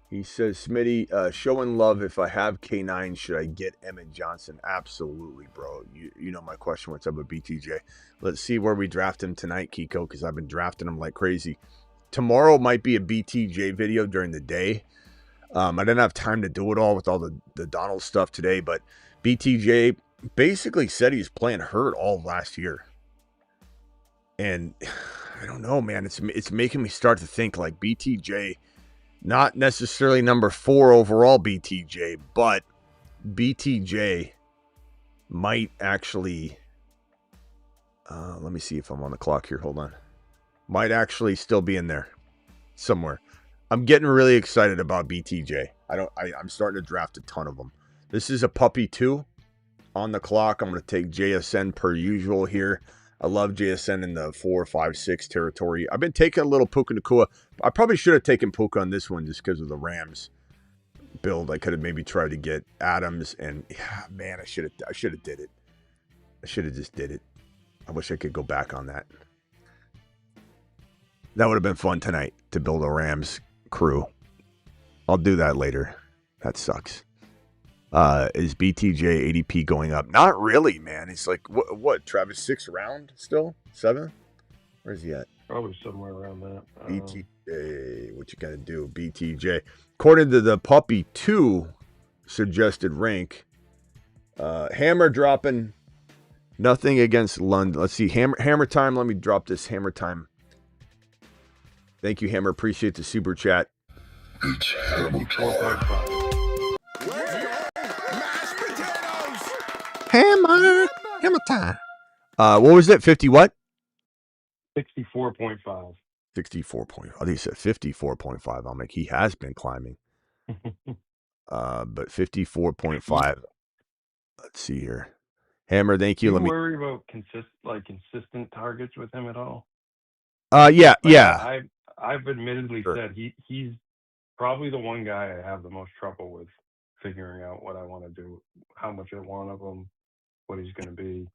He says, Smitty, showing love. If I have K9, should I get Emmett Johnson? Absolutely, bro. You know my question. What's up with BTJ? Let's see where we draft him tonight, Kiko, because I've been drafting him like crazy. Tomorrow might be a BTJ video during the day. I didn't have time to do it all with all the Donald stuff today, but BTJ basically said he's playing hurt all last year. And I don't know, man. It's making me start to think like BTJ, not necessarily number 4 overall BTJ, but BTJ might actually, let me see if I'm on the clock here. Hold on. Might actually still be in there somewhere. I'm getting really excited about BTJ. I'm starting to draft a ton of them. This is a puppy 2 on the clock. I'm going to take JSN per usual here. I love JSN in the 4, 5, 6 territory. I've been taking a little Puka Nacua. I probably should have taken Puka on this one just because of the Rams build. I could have maybe tried to get Adams, and man, I should have did it. I should have just did it. I wish I could go back on that. That would have been fun tonight to build a Rams crew. I'll do that later. That sucks. Is BTJ ADP going up? Not really, man. It's like, what Travis, 6th round still? 7th? Where's he at? Probably somewhere around that. BTJ, what you got to do? BTJ. According to the Puppy 2 suggested rank, Hammer dropping nothing against London. Let's see. Hammer time. Let me drop this Hammer time. Thank you, Hammer. Appreciate the super chat. It's Hammer time. Mashed potatoes. Hammer time. What was it? 50 what? 64.5. 64 point. I think he said 54.5. I'm like, he has been climbing. But 54.5. Let's see here. Hammer, thank you. Do Let you me worry about consistent targets with him at all? yeah. I've admittedly Sure. said he's probably the one guy I have the most trouble with figuring out what I want to do, how much I want of him, what he's going to be.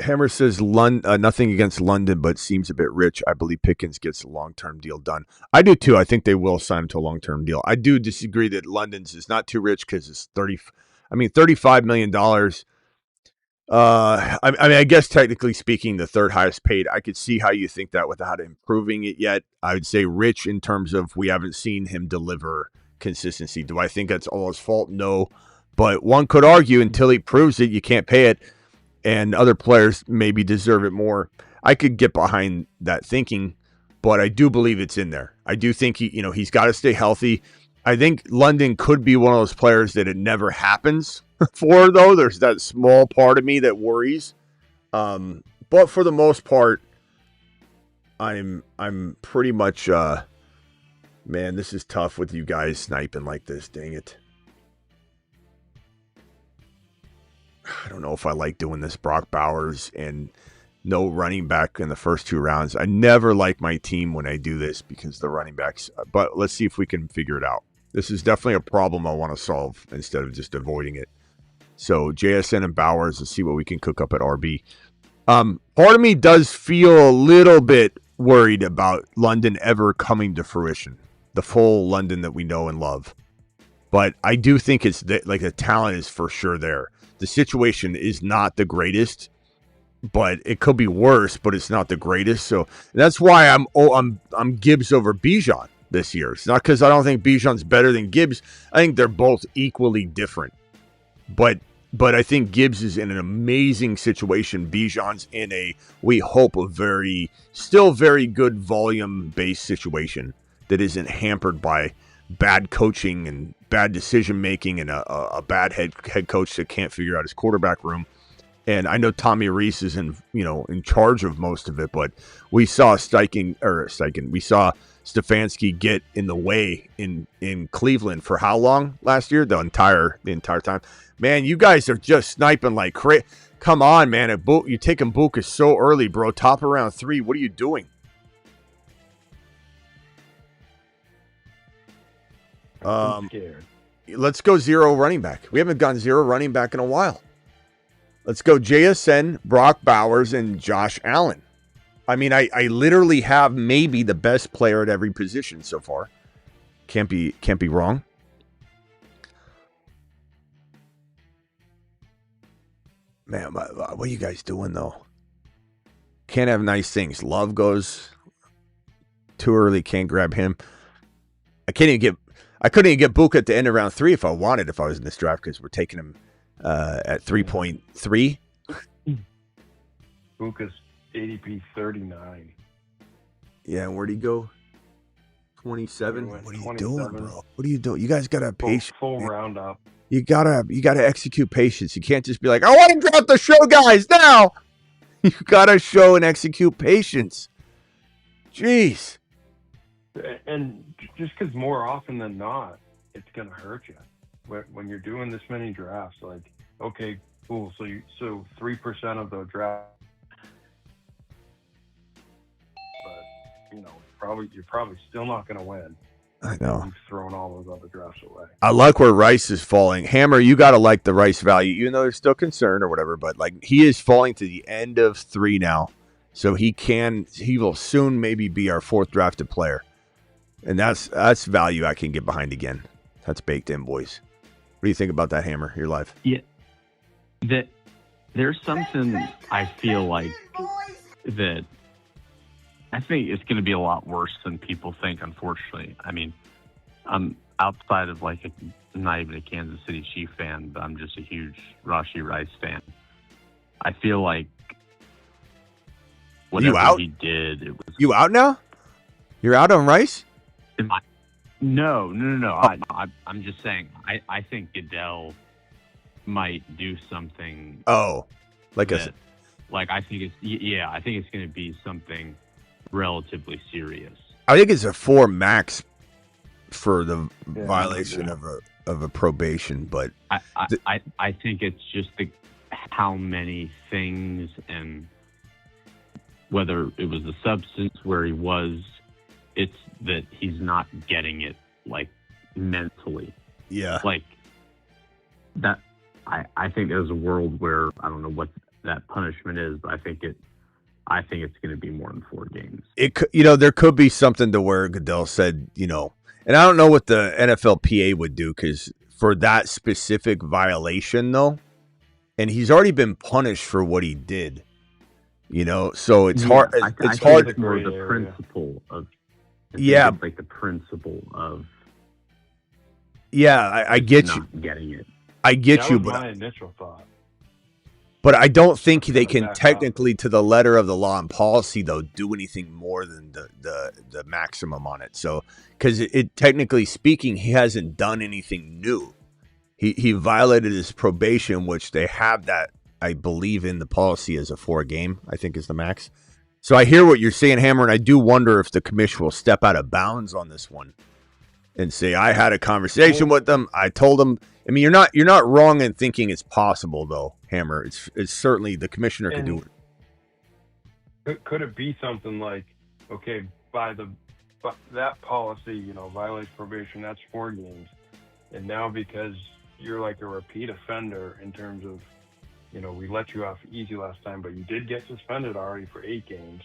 Hammer says nothing against London, but seems a bit rich. I believe Pickens gets a long-term deal done. I do too. I think they will sign him to a long-term deal. I do disagree that London's is not too rich because it's $35 million. I guess technically speaking, the third highest paid. I could see how you think that without improving it yet. I would say rich in terms of we haven't seen him deliver consistency. Do I think that's all his fault? No. But one could argue until he proves it, you can't pay it. And other players maybe deserve it more. I could get behind that thinking, but I do believe it's in there. I do think he's got to stay healthy. I think London could be one of those players that it never happens for, though. There's that small part of me that worries. But for the most part, I'm pretty much man, this is tough with you guys sniping like this. Dang it. I don't know if I like doing this. Brock Bowers and no running back in the first 2 rounds. I never like my team when I do this because the running backs. But let's see if we can figure it out. This is definitely a problem I want to solve instead of just avoiding it. So JSN and Bowers, let's see what we can cook up at RB. Part of me does feel a little bit worried about London ever coming to fruition. The full London that we know and love. But I do think it's like the talent is for sure there. The situation is not the greatest, but it could be worse, but it's not the greatest. So that's why I'm Gibbs over Bijan this year. It's not because I don't think Bijan's better than Gibbs. I think they're both equally different. But I think Gibbs is in an amazing situation. Bijan's in we hope, still very good volume-based situation that isn't hampered by bad coaching and bad decision making and a bad head coach that can't figure out his quarterback room. And I know Tommy Reese is in charge of most of it, but we saw Stefanski get in the way in Cleveland for how long last year? The entire time. Man, you guys are just sniping like crazy. Come on, man. You're taking Buka so early, bro. Top of round 3. What are you doing? I'm scared. Let's go 0 running back. We haven't gone 0 running back in a while. Let's go JSN, Brock Bowers, and Josh Allen. I mean, I literally have maybe the best player at every position so far. Can't be wrong. Man, what are you guys doing though? Can't have nice things. Love goes too early. Can't grab him. I couldn't even get Buka at the end of round 3 if I wanted. If I was in this draft, because we're taking him at 3.3. Buka's ADP 39. Yeah, where'd he go? 27. What are you 27. doing, bro? What are you doing? You guys gotta have patience. Full round up. You gotta execute patience. You can't just be like, I want to drop the show, guys, now. You gotta show and execute patience. Jeez. And just because more often than not, it's gonna hurt you when you're doing this many drafts. Like, okay, cool. So 3% of the draft, but you're probably still not gonna win. I know. You've thrown all those other drafts away. I like where Rice is falling. Hammer, you got to like the Rice value, even though there's still concern or whatever. But like he is falling to the end of 3 now, so he will soon maybe be our 4th drafted player, and that's value I can get behind again. That's baked in, boys. What do you think about that, Hammer? You're live. Yeah, there's something I feel like that I think it's going to be a lot worse than people think, unfortunately. I mean, I'm outside of I'm not even a Kansas City Chief fan, but I'm just a huge Rashee Rice fan. I feel like whatever he did, it was. You out now? You're out on Rice? No. Oh. I'm just saying. I think Goodell might do something. Oh, I think it's going to be something relatively serious. I think it's a 4 max for the violation of a probation, but I think it's just how many things and whether it was the substance where he was, it's that he's not getting it mentally. Yeah. That I think there's a world where I don't know what that punishment is, but I think it's going to be more than 4 games. It could, there could be something to where Goodell said, and I don't know what the NFLPA would do because for that specific violation though, and he's already been punished for what he did, so it's hard. It's hard. It's more the principle of. Yeah. It's the principle of. Yeah, I get you. Not getting it. I get that you, was but my initial thought. But I don't think they can technically, to the letter of the law and policy, though, do anything more than the maximum on it. So, because it technically speaking, he hasn't done anything new. He violated his probation, which they have that, I believe, in the policy as a 4 game, I think is the max. So I hear what you're saying, Hammer, and I do wonder if the commission will step out of bounds on this one and say, I had a conversation with them. I told them. I mean, you're not wrong in thinking it's possible, though, Hammer. It's certainly the commissioner can do it. Could it be something like, okay, by that policy, violates probation, that's 4 games, and now because you're like a repeat offender in terms of, we let you off easy last time, but you did get suspended already for 8 games.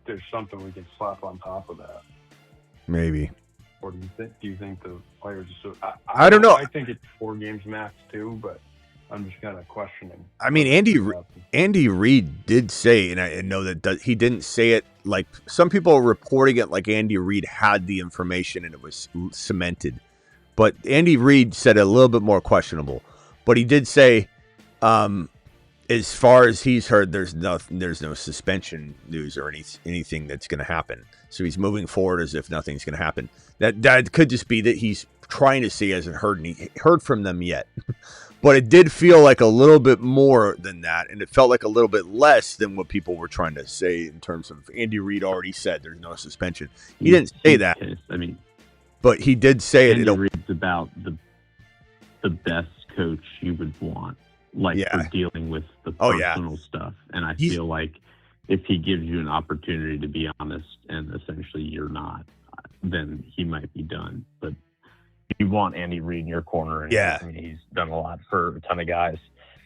There's something we can slap on top of that. Maybe. Or do you think the players are so? I don't know. I think it's 4 games max too, but I'm just kind of questioning. I mean, Andy Reid did say, and I know that he didn't say it like some people are reporting it like Andy Reid had the information and it was cemented, but Andy Reid said it a little bit more questionable. But he did say, as far as he's heard, there's no suspension news or anything that's going to happen. So he's moving forward as if nothing's going to happen. That could just be that he's trying to say he hasn't heard from them yet. But it did feel like a little bit more than that, and it felt like a little bit less than what people were trying to say in terms of Andy Reid already said there's no suspension. He didn't say that. I mean, but he did say Andy Reid's about the best coach you would want. For dealing with the personal stuff. And I feel like if he gives you an opportunity to be honest and essentially you're not, then he might be done. But you want Andy Reid in your corner. And I mean, he's done a lot for a ton of guys.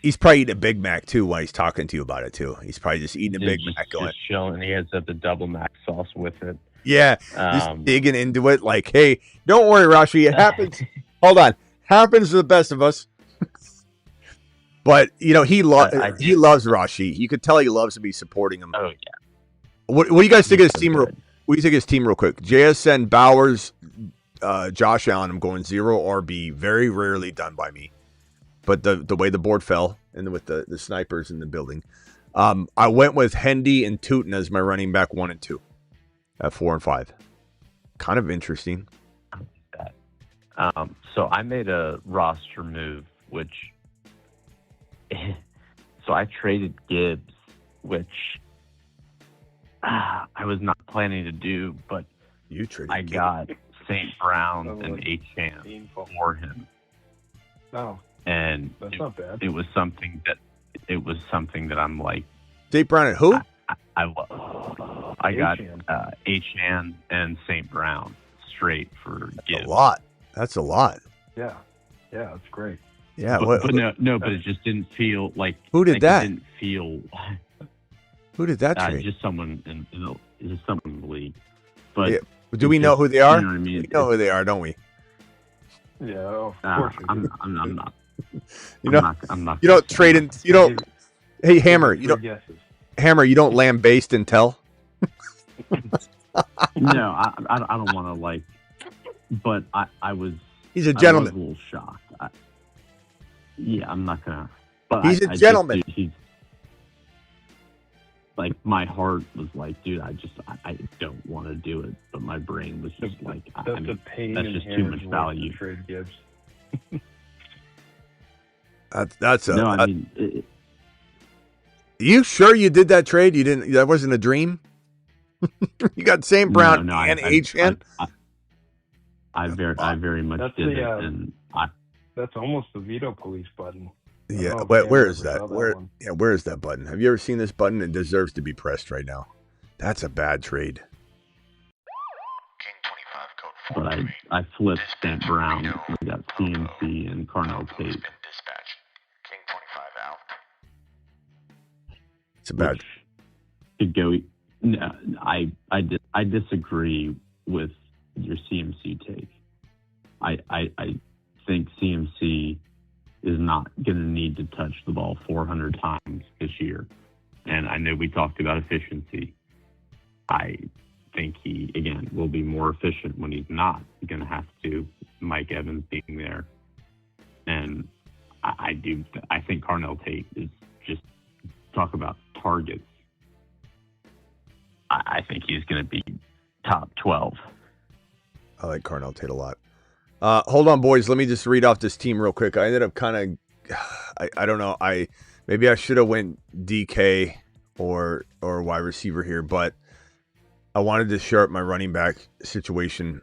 He's probably eating a Big Mac, too, while he's talking to you about it, too. He's probably just eating a Big Mac going. Just chilling. He has the double Mac sauce with it. Yeah, just digging into it like, hey, don't worry, Rashee. It happens. Hold on. Happens to the best of us. But, he loves Rashee. You could tell he loves to be supporting him. Oh, yeah. What do you guys think of his team? What do you think of his team real quick? JSN, Bowers, Josh Allen, I'm going 0 RB. Very rarely done by me. But the way the board fell and with the snipers in the building. I went with Hendy and Tootin as my running back 1 and 2 at 4 and 5. Kind of interesting. So I made a roster move, which... So I traded Gibbs, which I was not planning to do, but I got St. Brown and H-Chan for him. Oh, and that's not bad. It was something that I'm like. St. Brown and who? I got H-Chan and St. Brown straight for Gibbs. That's a lot. Yeah, that's great. Yeah, but it just didn't feel like. Who did that? It didn't feel. Who did that trade? Just someone in the league. But do we know who they are? You know what I mean? We know who they are, don't we? Yeah, of course. I'm not. I'm not. You don't trade in. You don't. Hey, Hammer. You don't. Hammer. You don't lambaste and tell. No, I don't want to but I was. He's a gentleman. I was a little shocked. I'm not gonna. But he's a gentleman. He's like, my heart was like, dude, I don't want to do it, but my brain was just like, that's just too much value. Trade Gibbs. That's a. No, I mean. You sure you did that trade? You didn't. That wasn't a dream. You got St. Brown and H-N? I very much did it, and that's almost the veto police button. Yeah, where is that? Where is that button? Have you ever seen this button? It deserves to be pressed right now. That's a bad trade. But I flipped St. Brown. We got CMC and Carnell Tate. It's a bad. Could go. No, I disagree with your CMC take. I think CMC is not going to need to touch the ball 400 times this year. And I know we talked about efficiency. I think he, again, will be more efficient when he's not going to have to. Mike Evans being there. And I think Carnell Tate is just, talk about targets. I think he's going to be top 12. I like Carnell Tate a lot. Hold on, boys. Let me just read off this team real quick. I ended up kind of, I don't know. Maybe I should have went DK or wide receiver here, but I wanted to shore up my running back situation.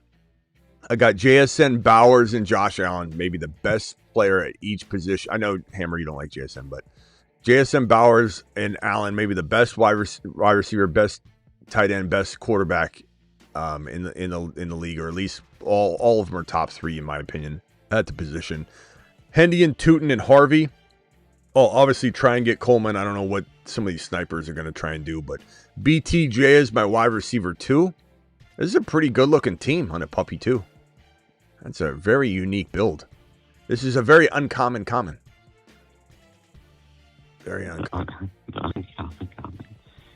I got JSN, Bowers, and Josh Allen, maybe the best player at each position. I know, Hammer, you don't like JSN, but JSN, Bowers, and Allen, maybe the best wide receiver, best tight end, best quarterback in the league, or at least all of them are top three in my opinion at the position. Hendy and Tootin and Harvey. Oh, obviously try and get Coleman. I don't know what some of these snipers are going to try and do, but BTJ is my wide receiver 2. This is a pretty good looking team on a puppy 2. That's a very unique build. This is a very uncommon common. Very uncommon.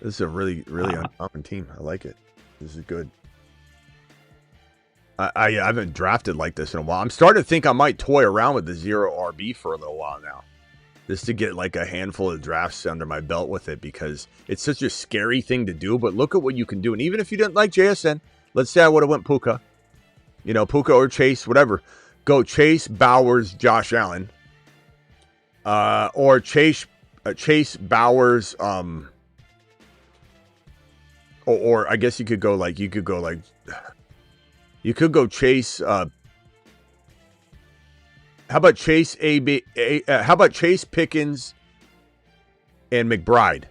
This is a really uncommon team. I like it. This is good. I haven't drafted like this in a while. I'm starting to think I might toy around with the 0 RB for a little while now. Just to get like a handful of drafts under my belt with it, because it's such a scary thing to do. But look at what you can do. And even if you didn't like JSN, let's say I would have went Puka. You know, Puka or Chase, whatever. Go Chase, Bowers, Josh Allen. Or Chase, Bowers, or I guess you could go Chase. How about Chase how about Chase, Pickens, and McBride?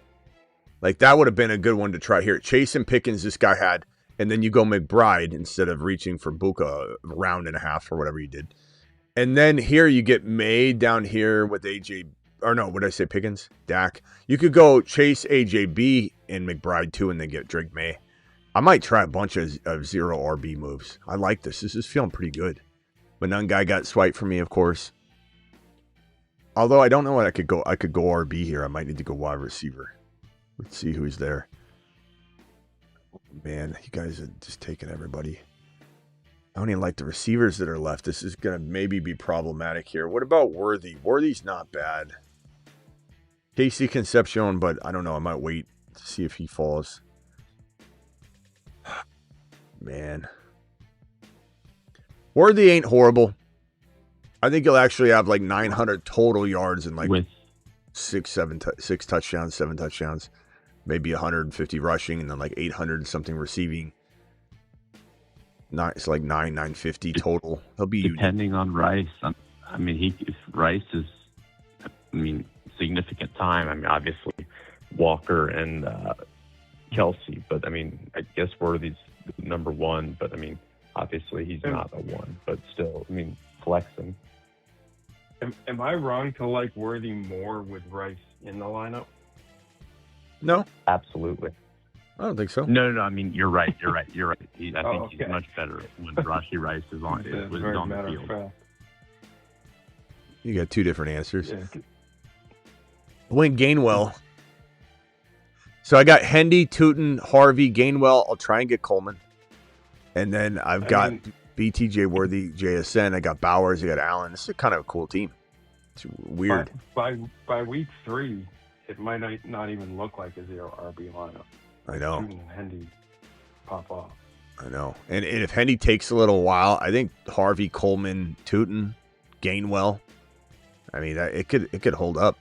Like that would have been a good one to try here. Chase and Pickens, this guy had, and then you go McBride instead of reaching for Buka a round and a half or whatever you did. And then here you get May down here with AJ. Or no, what did I say? Pickens? Dak. You could go Chase, AJB, and McBride too, and then get Drake May. I might try a bunch of 0 RB moves. I like this. This is feeling pretty good. But none guy got swiped for me, of course. Although I don't know what I could go. I could go RB here. I might need to go wide receiver. Let's see who's there. Man, you guys are just taking everybody. I don't even like the receivers that are left. This is going to maybe be problematic here. What about Worthy? Worthy's not bad. Casey Concepcion, but I don't know. I might wait to see if he falls. Man. Worthy ain't horrible. I think he'll actually have like 900 total yards and like six touchdowns, 7 touchdowns. Maybe 150 rushing and then like 800 something receiving. It's like 950 total. He'll be depending on Rice. I mean, Rice is, significant time. I mean, obviously Walker and Kelsey, but I mean, I guess Worthy's number 1. But I mean, obviously he's not a 1, but still, I mean, flexing. Am I wrong to like Worthy more with Rice in the lineup? No, absolutely. I don't think so. No. I mean, you're right. I think he's much better when Rashee Rice is on the field. You got two different answers. Yeah. Win Gainwell. So I got Hendy, Tootin, Harvey, Gainwell. I'll try and get Coleman. And then I've got BTJ Worthy, JSN. I got Bowers. I got Allen. This is kind of a cool team. It's weird. By week 3, it might not even look like a 0 RB lineup. I know. Tootin and Hendy pop off. I know. And if Hendy takes a little while, I think Harvey, Coleman, Tootin, Gainwell. I mean, it could hold up.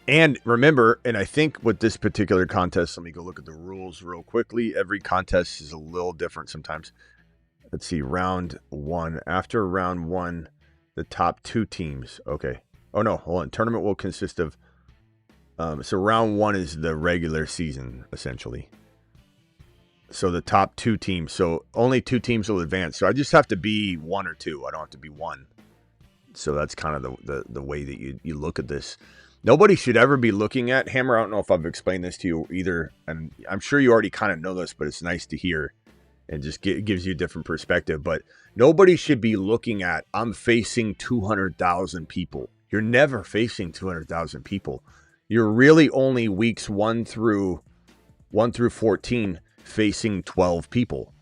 And remember, and I think with this particular contest, let me go look at the rules real quickly. Every contest is a little different sometimes. Let's see, round 1. After round 1, the top 2 teams. Okay. Oh, no, hold on. Tournament will consist of, so round 1 is the regular season, essentially. So the top 2 teams. So only 2 teams will advance. So I just have to be 1 or 2. I don't have to be 1. So that's kind of the way that you look at this. Nobody should ever be looking at, Hammer, I don't know if I've explained this to you either, and I'm sure you already kind of know this, but it's nice to hear and just gives you a different perspective. But nobody should be looking at, I'm facing 200,000 people. You're never facing 200,000 people. You're really only weeks 1 through 14 facing 12 people.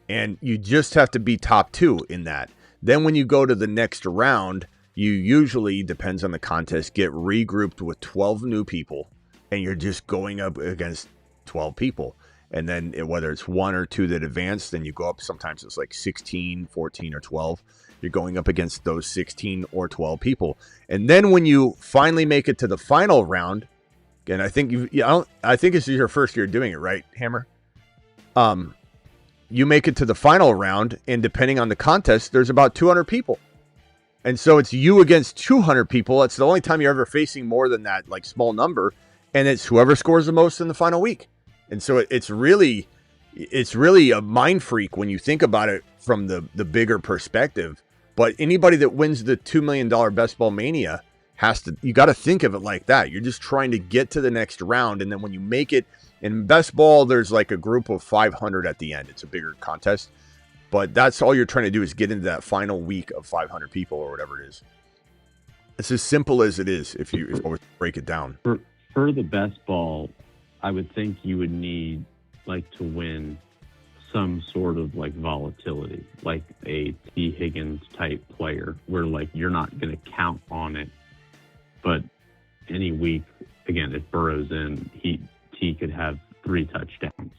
And you just have to be top 2 in that. Then when you go to the next round, you usually, depends on the contest, get regrouped with 12 new people, and you're just going up against 12 people. And then whether it's 1 or 2 that advance, then you go up. Sometimes it's like 16, 14, or 12. You're going up against those 16 or 12 people. And then when you finally make it to the final round, and I think I think this is your first year doing it, right, Hammer? You make it to the final round, and depending on the contest, there's about 200 people. And so it's you against 200 people. It's the only time you're ever facing more than that, like, small number. And it's whoever scores the most in the final week. And so it's really a mind freak when you think about it from the bigger perspective. But anybody that wins the $2 million Best Ball Mania you got to think of it like that. You're just trying to get to the next round. And then when you make it in Best Ball, there's like a group of 500 at the end. It's a bigger contest. But that's all you're trying to do is get into that final week of 500 people or whatever it is. It's as simple as it is if you break it down. For the Best Ball, I would think you would need, like, to win some sort of, like, volatility, like a T. Higgins type player where, like, you're not going to count on it. But any week, again, if Burrow's in, T could have 3 touchdowns.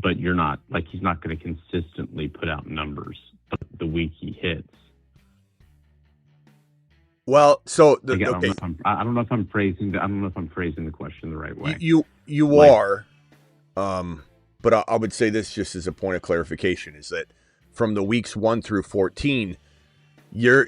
But you're not, like, he's not going to consistently put out numbers the week he hits. Well, so I don't know if I'm phrasing the question the right way. You are, but I would say this just as a point of clarification is that from the weeks 1 through 14, you're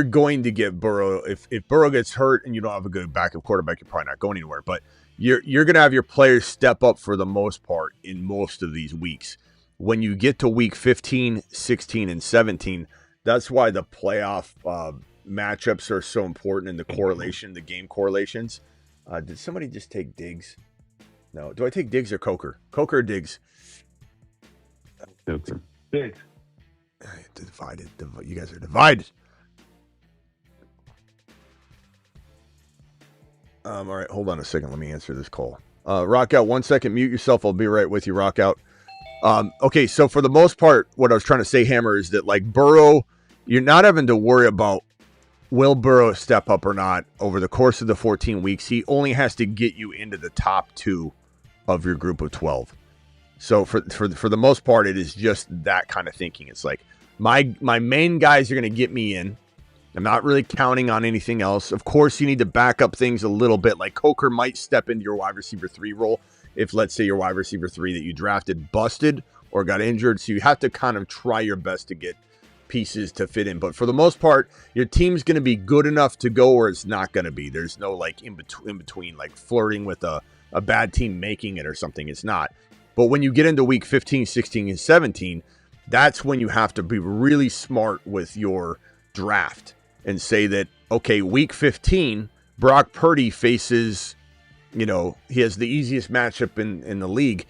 going to get Burrow. If Burrow gets hurt and you don't have a good backup quarterback, you're probably not going anywhere. But you're going to have your players step up for the most part in most of these weeks. When you get to week 15, 16, and 17, that's why the playoff matchups are so important in the correlation, the game correlations. Did somebody just take Diggs? No. Do I take Diggs or Coker? Coker or Diggs? Coker. Diggs. Divided. You guys are divided. All right, hold on a second. Let me answer this call. Rock out. 1 second. Mute yourself. I'll be right with you. Rock out. Okay, so for the most part, what I was trying to say, Hammer, is that, like, Burrow, you're not having to worry about will Burrow step up or not over the course of the 14 weeks. He only has to get you into the top 2 of your group of 12. So for the most part, it is just that kind of thinking. It's like my main guys are going to get me in. I'm not really counting on anything else. Of course, you need to back up things a little bit. Like Coker might step into your wide receiver 3 role if, let's say, your wide receiver 3 that you drafted busted or got injured. So you have to kind of try your best to get pieces to fit in. But for the most part, your team's going to be good enough to go or it's not going to be. There's no, like, in between, like flirting with a bad team making it or something. It's not. But when you get into week 15, 16, and 17, that's when you have to be really smart with your draft and say that, okay, week 15, Brock Purdy faces, he has the easiest matchup in the league.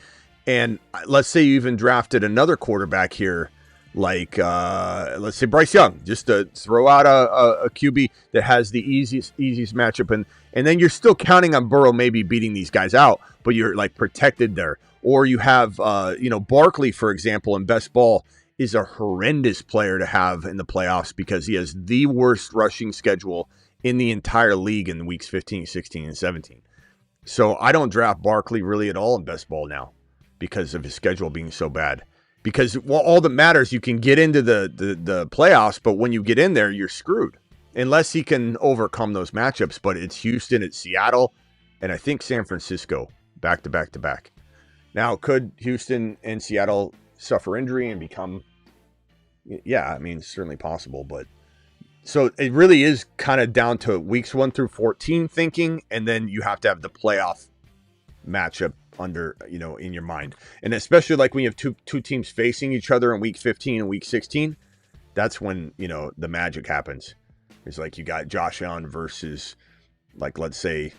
And let's say you even drafted another quarterback here, like let's say Bryce Young, just to throw out a QB that has the easiest matchup, and then you're still counting on Burrow maybe beating these guys out, but you're like protected there. Or you have Barkley, for example, in best ball is a horrendous player to have in the playoffs because he has the worst rushing schedule in the entire league in weeks 15, 16, and 17. So I don't draft Barkley really at all in best ball now because of his schedule being so bad. Because all that matters, you can get into the playoffs, but when you get in there, you're screwed. Unless he can overcome those matchups. But it's Houston, it's Seattle, and I think San Francisco back to back to back. Now, could Houston and Seattle suffer injury and become... Yeah, I mean, it's certainly possible. But so it really is kind of down to weeks 1 through 14 thinking, and then you have to have the playoff matchup under, in your mind. And especially like when you have two teams facing each other in week 15 and week 16, that's when, the magic happens. It's like you got Josh Allen versus, like, let's say,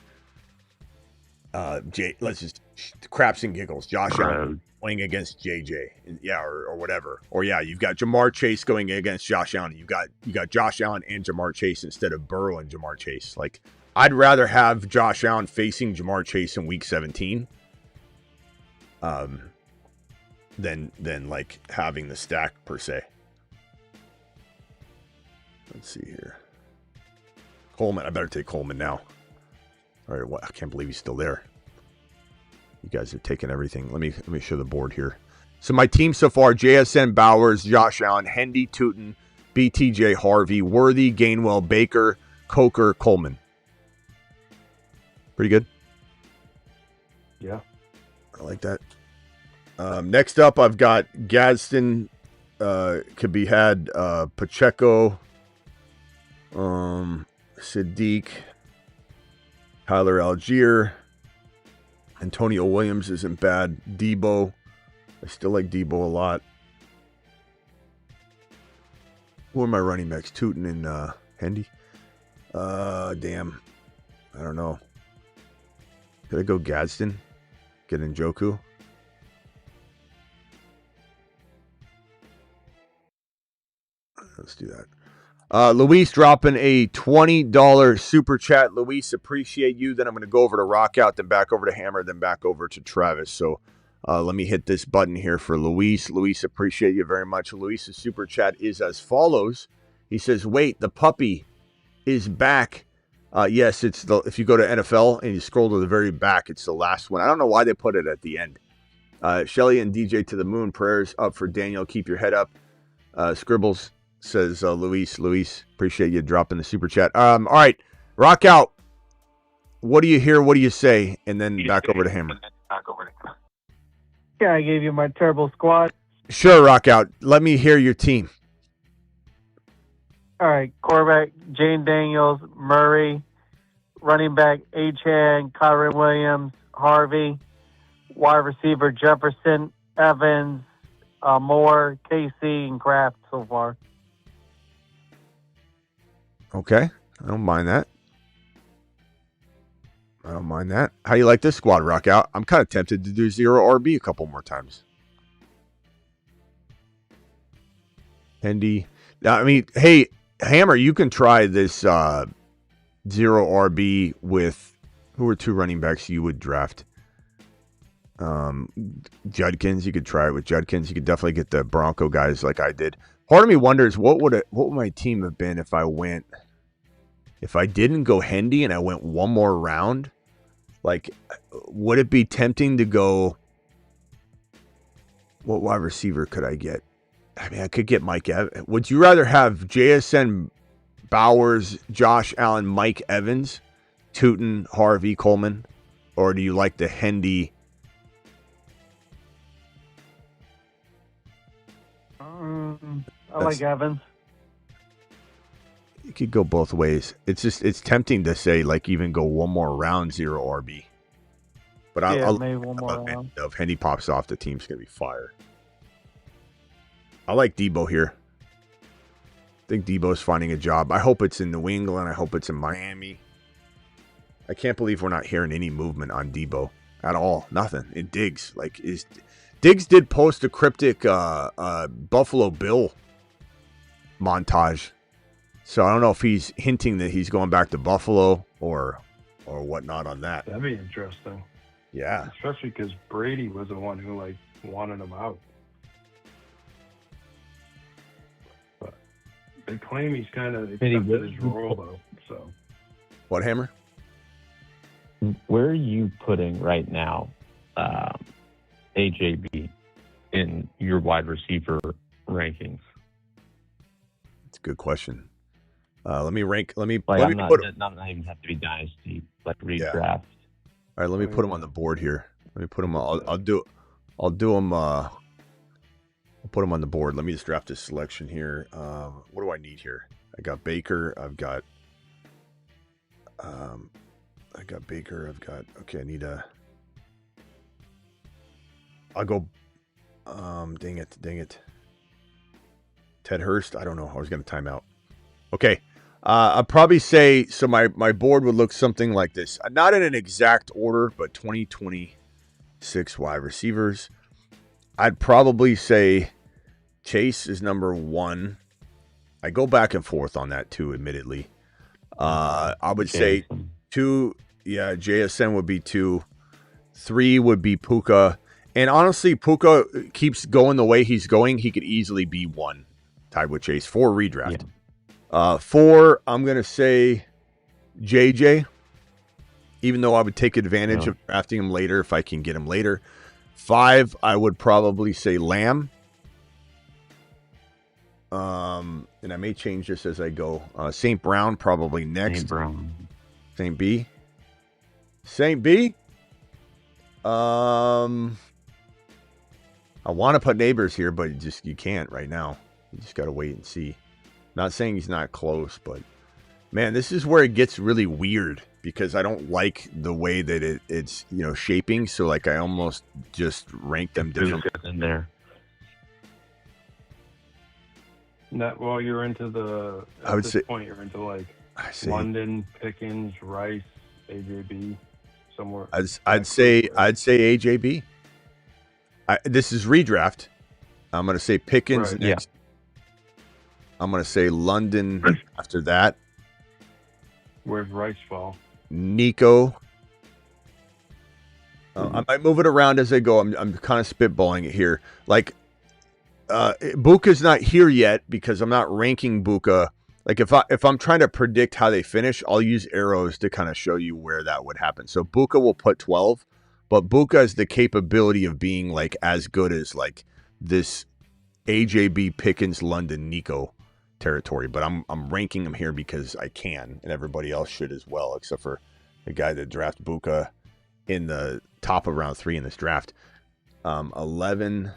let's just craps and giggles. Josh Allen playing against JJ. Yeah, or whatever. Or yeah, you've got Jamar Chase going against Josh Allen. You got Josh Allen and Jamar Chase instead of Burrow and Jamar Chase. Like, I'd rather have Josh Allen facing Jamar Chase in week 17 than like having the stack per se. Let's see here. Coleman, I better take Coleman now. All right, I can't believe he's still there. You guys are taking everything. Let me show the board here. So my team so far: JSN, Bowers, Josh Allen, Hendy, Tootin, BTJ, Harvey, Worthy, Gainwell, Baker, Coker, Coleman. Pretty good. Yeah, I like that. Next up, I've got Gadsden, could be had, Pacheco, Sadiq, Tyler Algier, Antonio Williams isn't bad. Debo, I still like Debo a lot. Who are my running backs? Tootin and Hendy. Damn, I don't know. Could I go Gadsden? Get Njoku? Let's do that. Luis dropping a $20 super chat. Luis, appreciate you. Then I'm going to go over to Rockout, then back over to Hammer, then back over to Travis. So let me hit this button here for Luis. Luis, appreciate you very much. Luis's super chat is as follows. He says, wait, the puppy is back. Yes, it's if you go to NFL and you scroll to the very back, it's the last one. I don't know why they put it at the end. Shelly and DJ to the moon. Prayers up for Daniel. Keep your head up. Scribbles says Luis. Luis, appreciate you dropping the super chat. All right, rock out. What do you hear? What do you say? And then back over to Hammer. Yeah, I gave you my turbo squad. Sure, rock out. Let me hear your team. All right, quarterback Jane Daniels, Murray, running back Achan, Kyron Williams, Harvey, wide receiver Jefferson, Evans, Moore, KC, and Kraft so far. Okay, I don't mind that. How you like this squad, rock out? I'm kind of tempted to do 0 RB a couple more times. Hendy. I mean, hey, Hammer, you can try this 0 RB with who are 2 running backs you would draft? Judkins. You could try it with Judkins. You could definitely get the Bronco guys like I did. Part of me wonders what would my team have been if I didn't go Hendy and I went one more round. Like, would it be tempting to go? What wide receiver could I get? I mean, I could get Mike Evans. Would you rather have JSN, Bowers, Josh Allen, Mike Evans, Tootin, Harvey, Coleman? Or do you like the Hendy? I like Evans. You could go both ways. It's tempting to say, like, even go one more round 0 RB. But I'll maybe one more round. If Hendy pops off, the team's going to be fire. I like Debo here. I think Debo's finding a job. I hope it's in New England. I hope it's in Miami. I can't believe we're not hearing any movement on Debo at all. Nothing. It digs. Like, Diggs did post a cryptic Buffalo Bill montage. So I don't know if he's hinting that he's going back to Buffalo or whatnot on that. That'd be interesting. Yeah. Especially because Brady was the one who wanted him out. But they claim he's kind of accepted his role though. So. What, Hammer? Where are you putting right now AJB in your wide receiver rankings? That's a good question. Let me rank. Let me not even have to be dynasty, redraft. Yeah. All right, let me put them on the board here. Let me put them. I'll do them. I'll put them on the board. Let me just draft this selection here. What do I need here? I got Baker. I've got. Baker. Okay, I need a. I'll go. Dang it. Ted Hurst. I don't know. I was going to time out. Okay. I'll probably say, so my board would look something like this. Not in an exact order, but 2026 wide receivers. I'd probably say Chase is number 1. I go back and forth on that too, admittedly. I would say 2, JSN would be 2. 3 would be Puka. And honestly, Puka keeps going the way he's going. He could easily be 1, tied with Chase. 4 redraft. Yeah. 4, I'm going to say JJ, even though I would take advantage of drafting him later if I can get him later. 5, I would probably say Lamb. And I may change this as I go. St. Brown probably next. St. Brown. St. B. I want to put Neighbors here, but you can't right now. You just got to wait and see. Not saying he's not close, but man, this is where it gets really weird because I don't like the way that it's shaping. So I almost just rank them differently in there. Well, you're into the. At this point, you're into London, Pickens, Rice, AJB, somewhere. I'd say AJB. This is redraft. I'm going to say Pickens next. Yeah. I'm going to say London after that. Where's Rice fall? Nico. I might move it around as I go. I'm kind of spitballing it here. Buka's not here yet because I'm not ranking Buka. If I'm trying to predict how they finish, I'll use arrows to kind of show you where that would happen. So Buka will put 12, but Buka has the capability of being as good as this AJB Pickens London Nico territory, but I'm ranking him here because I can, and everybody else should as well, except for the guy that drafted Buka in the top of round 3 in this draft. 11.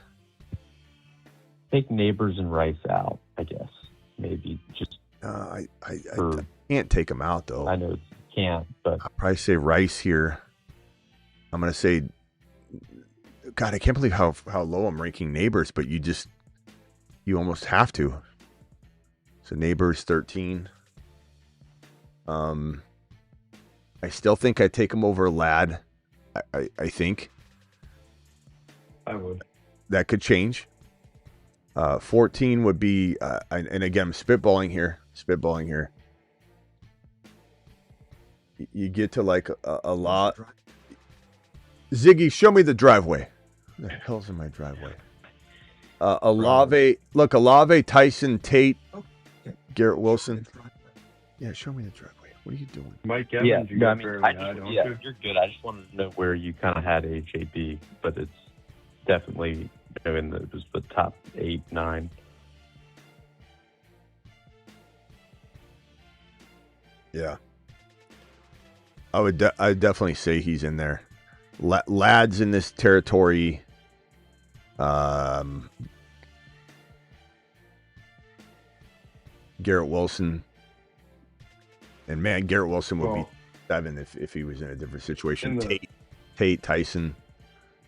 Take Neighbors and Rice out, I guess. Maybe just. I can't take him out though. I know you can't, but I'll probably say Rice here. I'm gonna say, God, I can't believe how low I'm ranking Neighbors, but you almost have to. So Neighbors 13. I still think I'd take him over Ladd. I think. I would. That could change. 14 would be, and again, I'm spitballing here. You get to a lot. Ziggy, show me the driveway. What the hell's in my driveway? Olave, Tyson, Tate, Garrett Wilson. Yeah, show me the driveway. What are you doing? Mike Evans, you're good. I just wanted to know where you kind of had HAB, but it's definitely in the top 8, 9. Yeah, I'd definitely say he's in there. Ladd's in this territory. Garrett Wilson, and man, Garrett Wilson would be 7 if he was in a different situation. Tate, Tyson,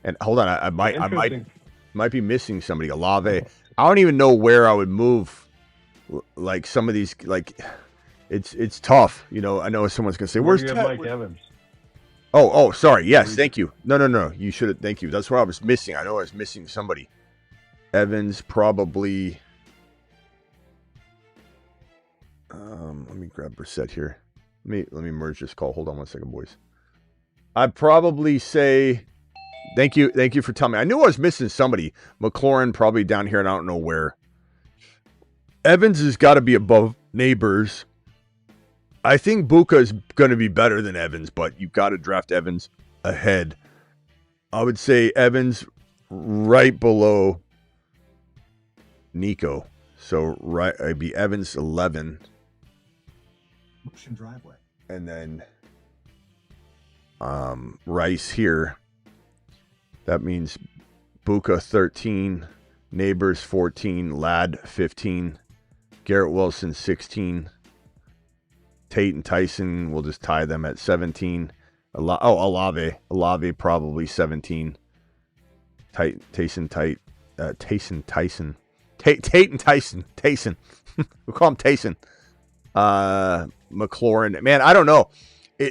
and hold on, I might be missing somebody. Olave. I don't even know where I would move. Some of these, it's tough. I know someone's gonna say, "Where's Mike Evans?" Oh, sorry. Yes, thank you. No. You should have. Thank you. That's what I was missing. I know I was missing somebody. Evans probably. Let me grab Brissett here. Let me merge this call. Hold on 1 second, boys. I'd probably say. Thank you for telling me. I knew I was missing somebody. McLaurin probably down here, and I don't know where. Evans has got to be above Neighbors. I think Buka is going to be better than Evans, but you've got to draft Evans ahead. I would say Evans right below Nico. So I'd be Evans 11. Motion driveway. And then Rice here. That means Buka 13, Neighbors 14, Ladd 15, Garrett Wilson 16. Tate and Tyson, we'll just tie them at 17. Olave probably 17. Tate and Tyson. We'll call him Tyson. McLaurin. Man, I don't know.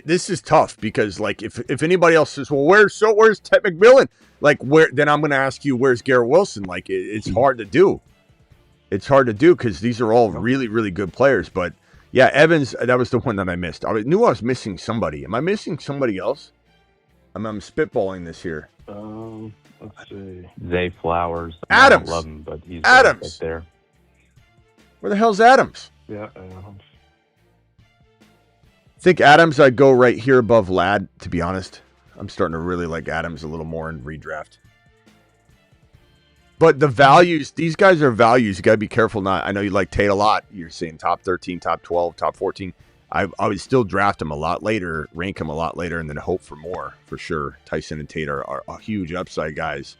This is tough because, like, if anybody else says, well, where's Ted McMillan? Like, then I'm going to ask you, where's Garrett Wilson? Like, it's hard to do. It's hard to do because these are all really, really good players, but yeah, Evans, that was the one that I missed. I knew I was missing somebody. Am I missing somebody else? I'm spitballing this here. Let's see. Zay Flowers. Adams. I love him, but he's Adams. right there. Where the hell's Adams? Yeah, Adams. I think Adams, I'd go right here above Ladd, to be honest. I'm starting to really like Adams a little more in redraft. But the values, these guys are values. You got to be careful not. I know you like Tate a lot. You're saying top 13, top 12, top 14. I would still draft him a lot later, rank him a lot later, and then hope for more, for sure. Tyson and Tate are huge upside guys.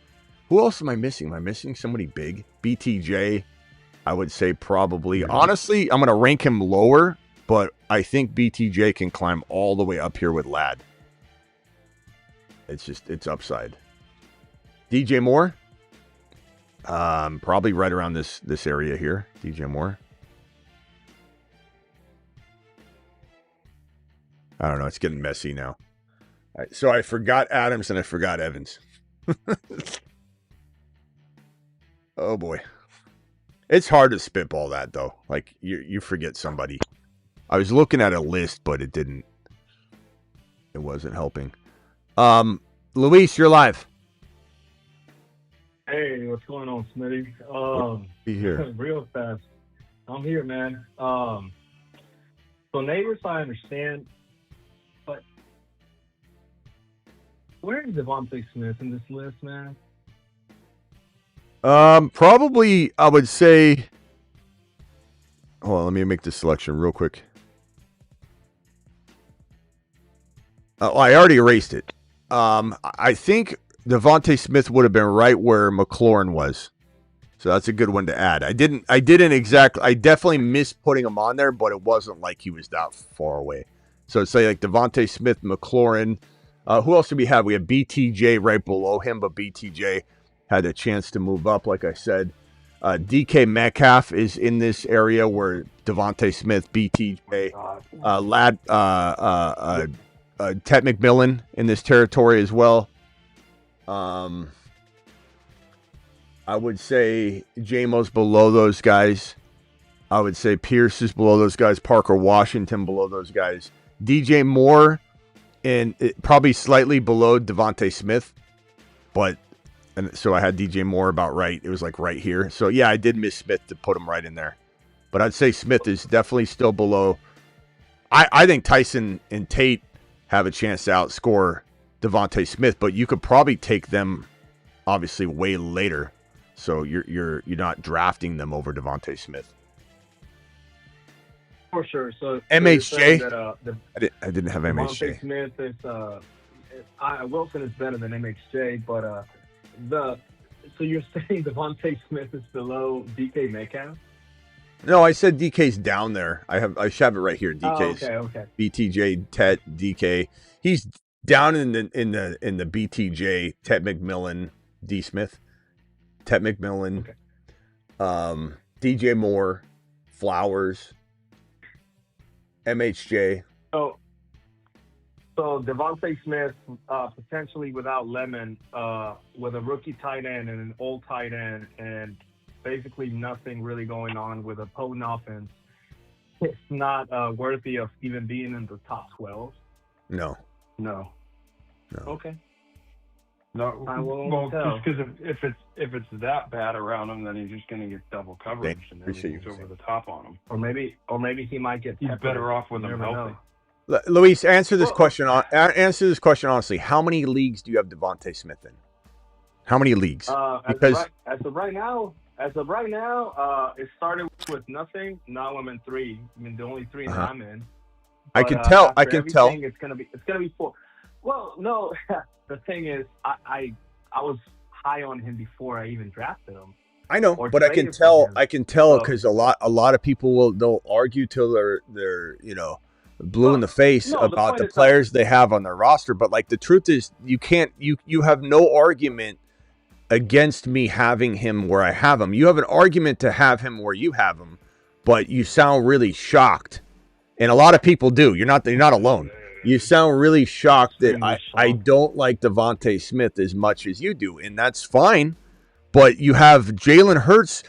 Who else am I missing? Am I missing somebody big? BTJ, I would say probably. Honestly, I'm going to rank him lower, but I think BTJ can climb all the way up here with Ladd. It's upside. DJ Moore? Probably right around this area here. DJ Moore. I don't know. It's getting messy now. All right, so I forgot Adams and I forgot Evans. Oh boy. It's hard to spitball that though. Like you forget somebody. I was looking at a list, but it wasn't helping. Luis, you're live. Hey, what's going on, Smitty? Be here. Real fast. I'm here, man. So Neighbors, I understand, but where is Devontae Smith in this list, man? Probably I would say. Hold on, let me make this selection real quick. I already erased it. I think Devontae Smith would have been right where McLaurin was. So that's a good one to add. I definitely missed putting him on there, but it wasn't like he was that far away. So say like Devontae Smith, McLaurin. Who else do we have? We have BTJ right below him, but BTJ had a chance to move up, like I said. DK Metcalf is in this area where Devontae Smith, BTJ, Ladd, Ted McMillan in this territory as well. I would say J-Mo's below those guys. I would say Pierce is below those guys. Parker Washington below those guys. DJ Moore and probably slightly below Devontae Smith. And so I had DJ Moore about right. It was like right here. So yeah, I did miss Smith to put him right in there. But I'd say Smith is definitely still below. I think Tyson and Tate have a chance to outscore Devontae Smith, but you could probably take them obviously way later. So you're not drafting them over Devontae Smith. For sure. So MHJ. That, I didn't have MHJ. Smith is Wilson is better than MHJ, but so you're saying Devontae Smith is below DK Metcalf? No, I said DK's down there. I have it right here. DK's okay. BTJ, Tet, DK. He's down in the BTJ, Tet McMillan, D Smith, Tet McMillan, DJ Moore, Flowers, MHJ. Oh, So Devontae Smith, potentially without Lemon, with a rookie tight end and an old tight end, and basically nothing really going on with a potent offense, it's not worthy of even being in the top 12. No. Okay. No, well, just because if it's that bad around him, then he's just going to get double coverage and everything's over the top on him. Or maybe he might get. He's better off with him healthy. Luis, answer this question. Answer this question honestly. How many leagues do you have Devontae Smith in? How many leagues? Because as of right now, it started with nothing. Now I'm in 3. I mean, the only 3 that I'm in. But, I can tell. It's gonna be 4. Well, no. The thing is, I was high on him before I even drafted him. I know, but I can tell. I can tell because a lot of people they'll argue till they're blue in the face about the players they have on their roster. But like the truth is, you have no argument against me having him where I have him. You have an argument to have him where you have him, but you sound really shocked, and a lot of people do. You're not alone. You sound really shocked that I don't like Devontae Smith as much as you do, and that's fine. But you have Jalen Hurts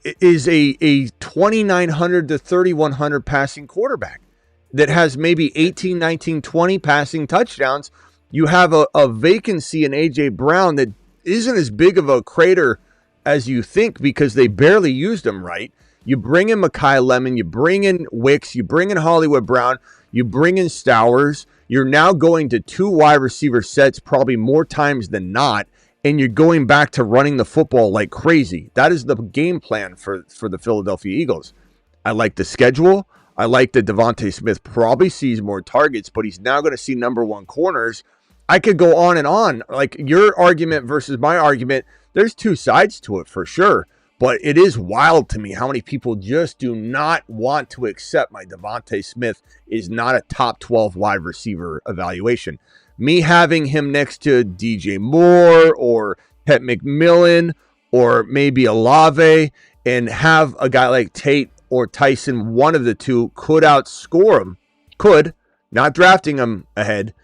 is a 2,900 to 3,100 passing quarterback that has maybe 18, 19, 20 passing touchdowns. You have a vacancy in A.J. Brown that isn't as big of a crater as you think because they barely used him right. You bring in Mekhi Lemon, you bring in Wicks, you bring in Hollywood Brown, you bring in Stowers. You're now going to 2 wide receiver sets probably more times than not, and you're going back to running the football like crazy. That is the game plan for the Philadelphia Eagles. I like the schedule. I like that Devontae Smith probably sees more targets, but he's now going to see number 1 corners. I could go on and on. Like your argument versus my argument, there's 2 sides to it for sure. But it is wild to me how many people just do not want to accept my Devontae Smith is not a top 12 wide receiver evaluation. Me having him next to DJ Moore or Ted McMillan or maybe Olave and have a guy like Tate or Tyson, one of the 2 could outscore him. Not drafting him ahead.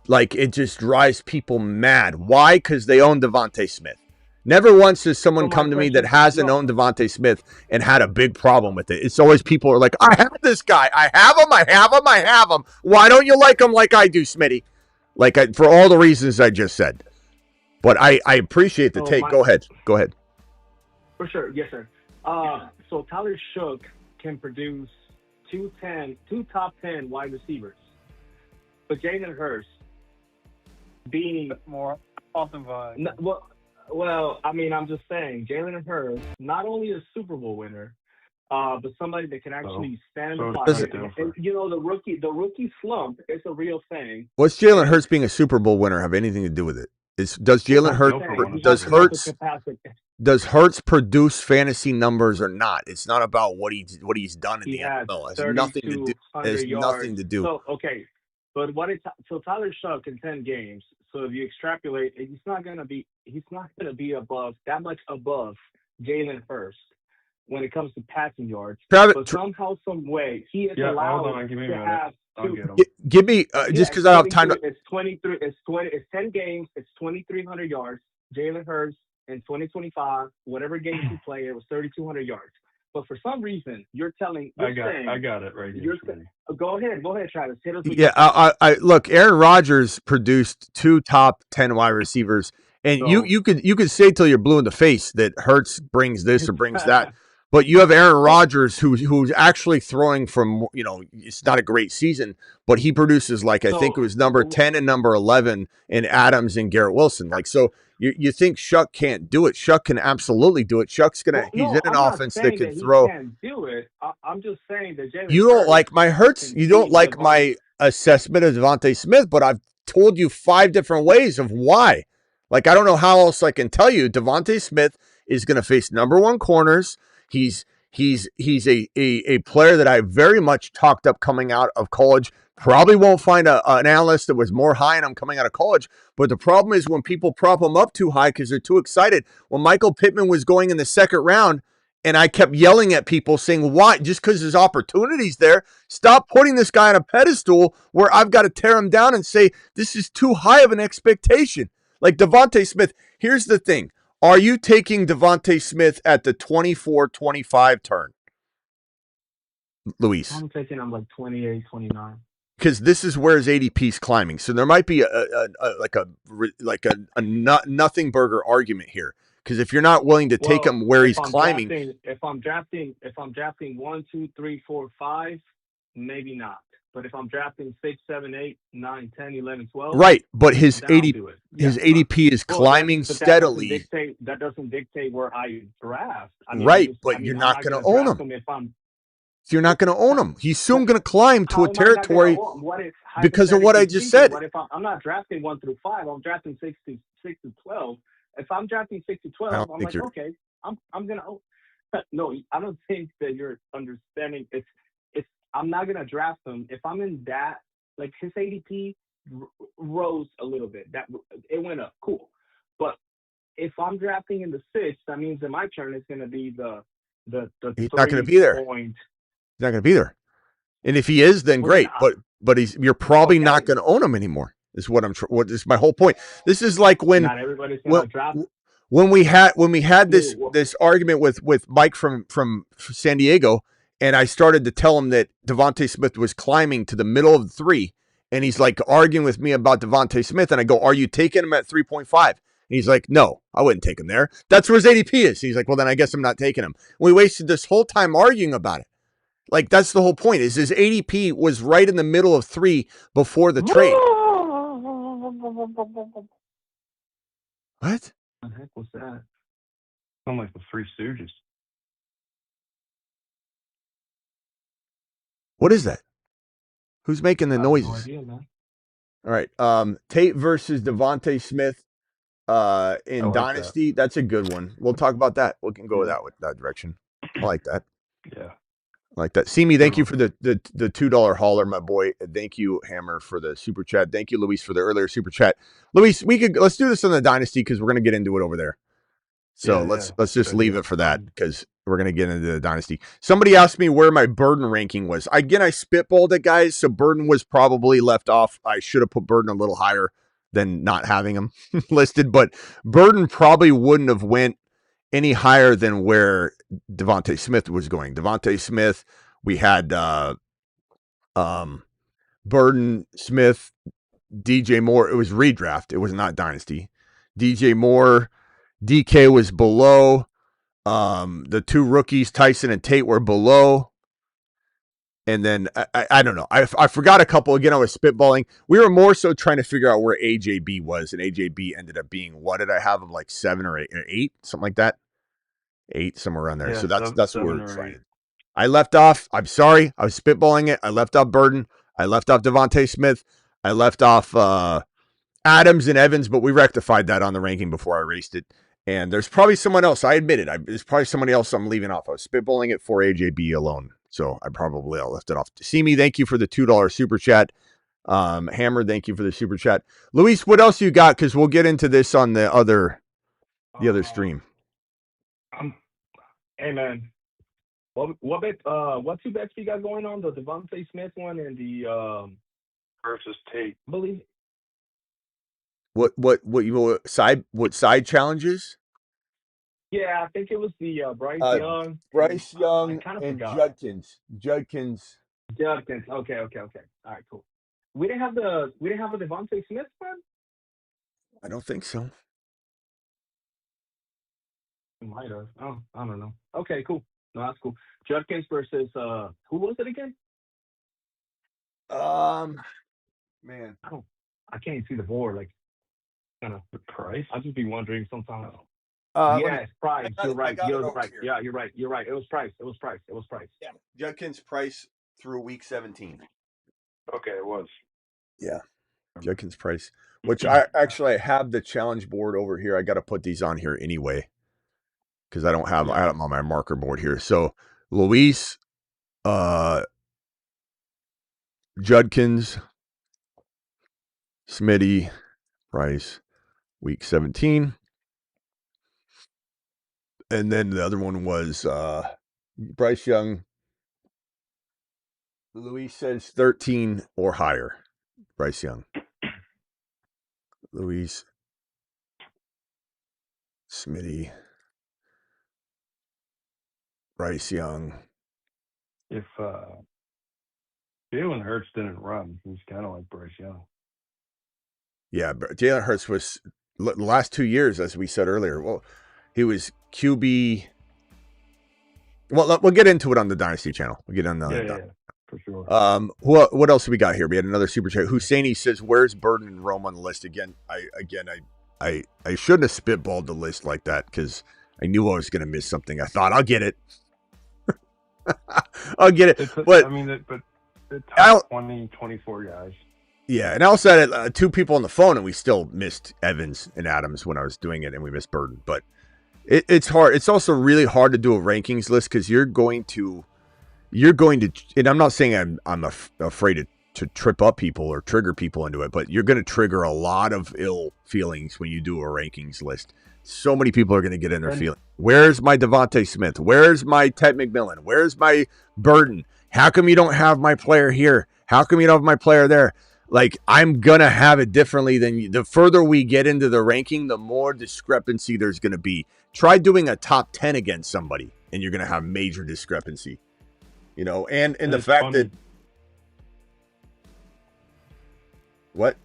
Like it just drives people mad. Why? Because they own Devontae Smith. Never once has someone come to me that hasn't owned Devontae Smith and had a big problem with it. It's always people are like, I have this guy. I have him. Why don't you like him like I do, Smitty? For all the reasons I just said. But I appreciate the take. Go ahead. For sure. Yes, sir. So Tyler Shook can produce 2 top 10 wide receivers. But Jalen Hurts being more offensive vibe. Well, I mean, I'm just saying, Jalen Hurts, not only a Super Bowl winner, but somebody that can actually stand in the pocket. And, the rookie slump is a real thing. What's Jalen Hurts being a Super Bowl winner have anything to do with it? Does Hurts produce fantasy numbers or not? It's not about what he's done in the NFL. It has nothing to do. There's nothing to do. So, okay. But Tyler Shook in 10 games. So if you extrapolate, he's not gonna be that much above Jalen Hurts when it comes to passing yards. But somehow, some way, he is allowed to have. Give me just because I don't have time. It's 23. It's 10 games. It's 2,300 yards. Jalen Hurts in 2025, whatever games he played, it was 3,200 yards. But for some reason, you're saying I got it right here. Go ahead, Travis. Hit us with I look. Aaron Rodgers produced 2 top 10 wide receivers, and you could say till you're blue in the face that Hurts brings this or brings that, but you have Aaron Rodgers who's actually throwing from it's not a great season, but he produces I think it was number 10 and number 11 in Adams and Garrett Wilson. You think Shuck can't do it? Shuck can absolutely do it. Shuck's he's in an offense that can throw. He can't do it. I'm just saying that Jalen you don't like my Hurts. You don't like my assessment of Devontae Smith, but I've told you 5 different ways of why. I don't know how else I can tell you. Devontae Smith is going to face number 1 corners. He's a player that I very much talked up coming out of college. Probably won't find an analyst that was more high on him coming out of college. But the problem is when people prop him up too high because they're too excited. When Michael Pittman was going in the 2nd round And I kept yelling at people saying, why? Just because there's opportunities there, stop putting this guy on a pedestal where I've got to tear him down and say, this is too high of an expectation. Like Devontae Smith, here's the thing. Are you taking Devontae Smith at the 24-25 turn, Luis? I'm taking him like 28, 29. Because this is where his ADP is climbing. So there might be a nothing burger argument here. Because if you're not willing to take him where he's climbing, if I'm drafting 1, 2, 3, 4, 5, maybe not. But if I'm drafting 6, 7, 8, 9, 10, 11, 12, right? But his ADP is climbing steadily. That doesn't dictate where I draft. Right, but you're not going to own him. So you're not going to own him. He's soon going to climb to a territory because of what I just said. What if I'm not drafting 1 through 5? I'm drafting 6 to 12. If I'm drafting 6 to 12, I'm like, okay, I'm gonna. No, I don't think that you're understanding. It's. I'm not gonna draft him if I'm in that. Like his ADP rose a little bit. That it went up, cool. But if I'm drafting in the 6th, that means that my turn is gonna be the. He's not gonna be there. He's not gonna be there. And if he is, then great. But you're probably not gonna own him anymore. Is what is my whole point. This is like when not everybody's gonna draft. When we had this argument with Mike from San Diego, and I started to tell him that Devontae Smith was climbing to the middle of the 3, and he's like arguing with me about Devontae Smith, and I go, "Are you taking him at 3.5?" And he's like, "No, I wouldn't take him there. That's where his ADP is." He's like, "Well, then I guess I'm not taking him." We wasted this whole time arguing about it. Like that's the whole point. Is his ADP was right in the middle of 3 before the trade. What? What the heck was that? Sound like the Three Stooges. What is that? Who's making the noises? No idea, man. All right. Tate versus Devontae Smith in Dynasty. That's a good one. We'll talk about that. We can go with that direction. I like that. Yeah. I like that. See me, thank you for the $2 hauler, my boy. Thank you, Hammer, for the super chat. Thank you, Luis, for the earlier super chat. Luis, let's do this on the Dynasty because we're gonna get into it over there. So let's just leave it for that because we're gonna get into the Dynasty. Somebody asked me where my Burden ranking was. Again, I spitballed it, guys. So Burden was probably left off. I should have put Burden a little higher than not having him listed, but Burden probably wouldn't have went any higher than where Devontae Smith was going. Devontae Smith, we had Burden, Smith, DJ Moore. It was redraft. It was not Dynasty. DJ Moore, DK was below. The 2 rookies, Tyson and Tate, were below. And then I don't know. I forgot a couple. Again, I was spitballing. We were more so trying to figure out where AJB was, and AJB ended up being, what did I have him, like 7 or 8, something like that? 8, somewhere around there. Yeah, so that's what we're trying. 8. I left off. I'm sorry. I was spitballing it. I left off Burden. I left off Devontae Smith. I left off Adams and Evans, but we rectified that on the ranking before I erased it. And there's probably someone else. I admit it. There's probably somebody else I'm leaving off. I was spitballing it for AJB alone. So I left it off. See me, thank you for the $2 super chat. Hammer, thank you for the super chat. Luis, what else you got? Because we'll get into this on the other stream. Hey man, what 2 bets you got going on? The Devontae Smith one and the versus Tate. I believe. What side challenges? Yeah, I think it was the Bryce Young. Bryce Young and forgot. Judkins. Okay. All right, cool. We didn't have a Devontae Smith one? I don't think so. We might have. Oh, I don't know. Okay, cool. No, that's cool. Judkins versus who was it again? Man, I can't see the board. Like, kind of Price. I'll just be wondering sometimes. Yes, Price. You're right. Yeah, you're right. It was Price. Yeah, Judkins Price through week 17. Okay, it was. Yeah, Judkins Price. Which I have the challenge board over here. I got to put these on here anyway because I don't have them on my marker board here. So Luis, Judkins, Smitty, Price, week 17. And then the other one was Bryce Young. Luis says 13 or higher. Bryce Young. Luis. Smitty. Bryce Young. If Jalen Hurts didn't run, he's kind of like Bryce Young. Yeah, but Jalen Hurts was the last 2 years, as we said earlier. Well, he was QB. Well, we'll get into it on the Dynasty channel. We'll get on the yeah, for sure. What else do we got here? We had another super chat. Husseini says, "Where's Burden and Rome on the list again?" I shouldn't have spitballed the list like that because I knew I was going to miss something. I thought I'll get it. I'll get it. But the top 20, 24 guys. Yeah, and I also had 2 people on the phone, and we still missed Evans and Adams when I was doing it, and we missed Burden. But it's hard. It's also really hard to do a rankings list because you're going to, and I'm not saying I'm afraid to trip up people or trigger people into it, but you're going to trigger a lot of ill feelings when you do a rankings list. So many people are going to get in their feelings. Where's my Devontae Smith? Where's my Ted McMillan? Where's my Burden? How come you don't have my player here? How come you don't have my player there? Like, I'm going to have it differently than you. The further we get into the ranking, the more discrepancy there's going to be. Try doing a top 10 against somebody, and you're going to have major discrepancy. You know, and the fact funny. That... What?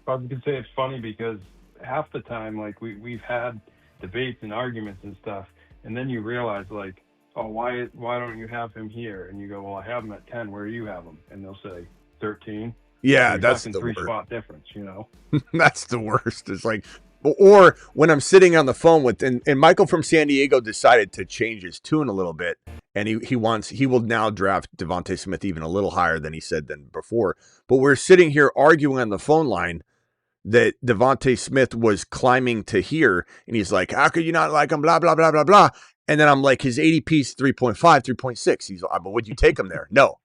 I was going to say it's funny because half the time, like, we've had debates and arguments and stuff, and then you realize, like, oh, why don't you have him here? And you go, well, I have him at 10. Where do you have him? And they'll say 13. Yeah, that's the 3-spot difference, you know. That's the worst. It's like, or when I'm sitting on the phone with, and Michael from San Diego decided to change his tune a little bit, and he will now draft Devontae Smith even a little higher than he said than before. But we're sitting here arguing on the phone line that Devontae Smith was climbing to here, and he's like, how could you not like him, blah, blah, blah, blah, blah. And then I'm like, his ADP's 3.5, 3.6. He's like, but would you take him there? No.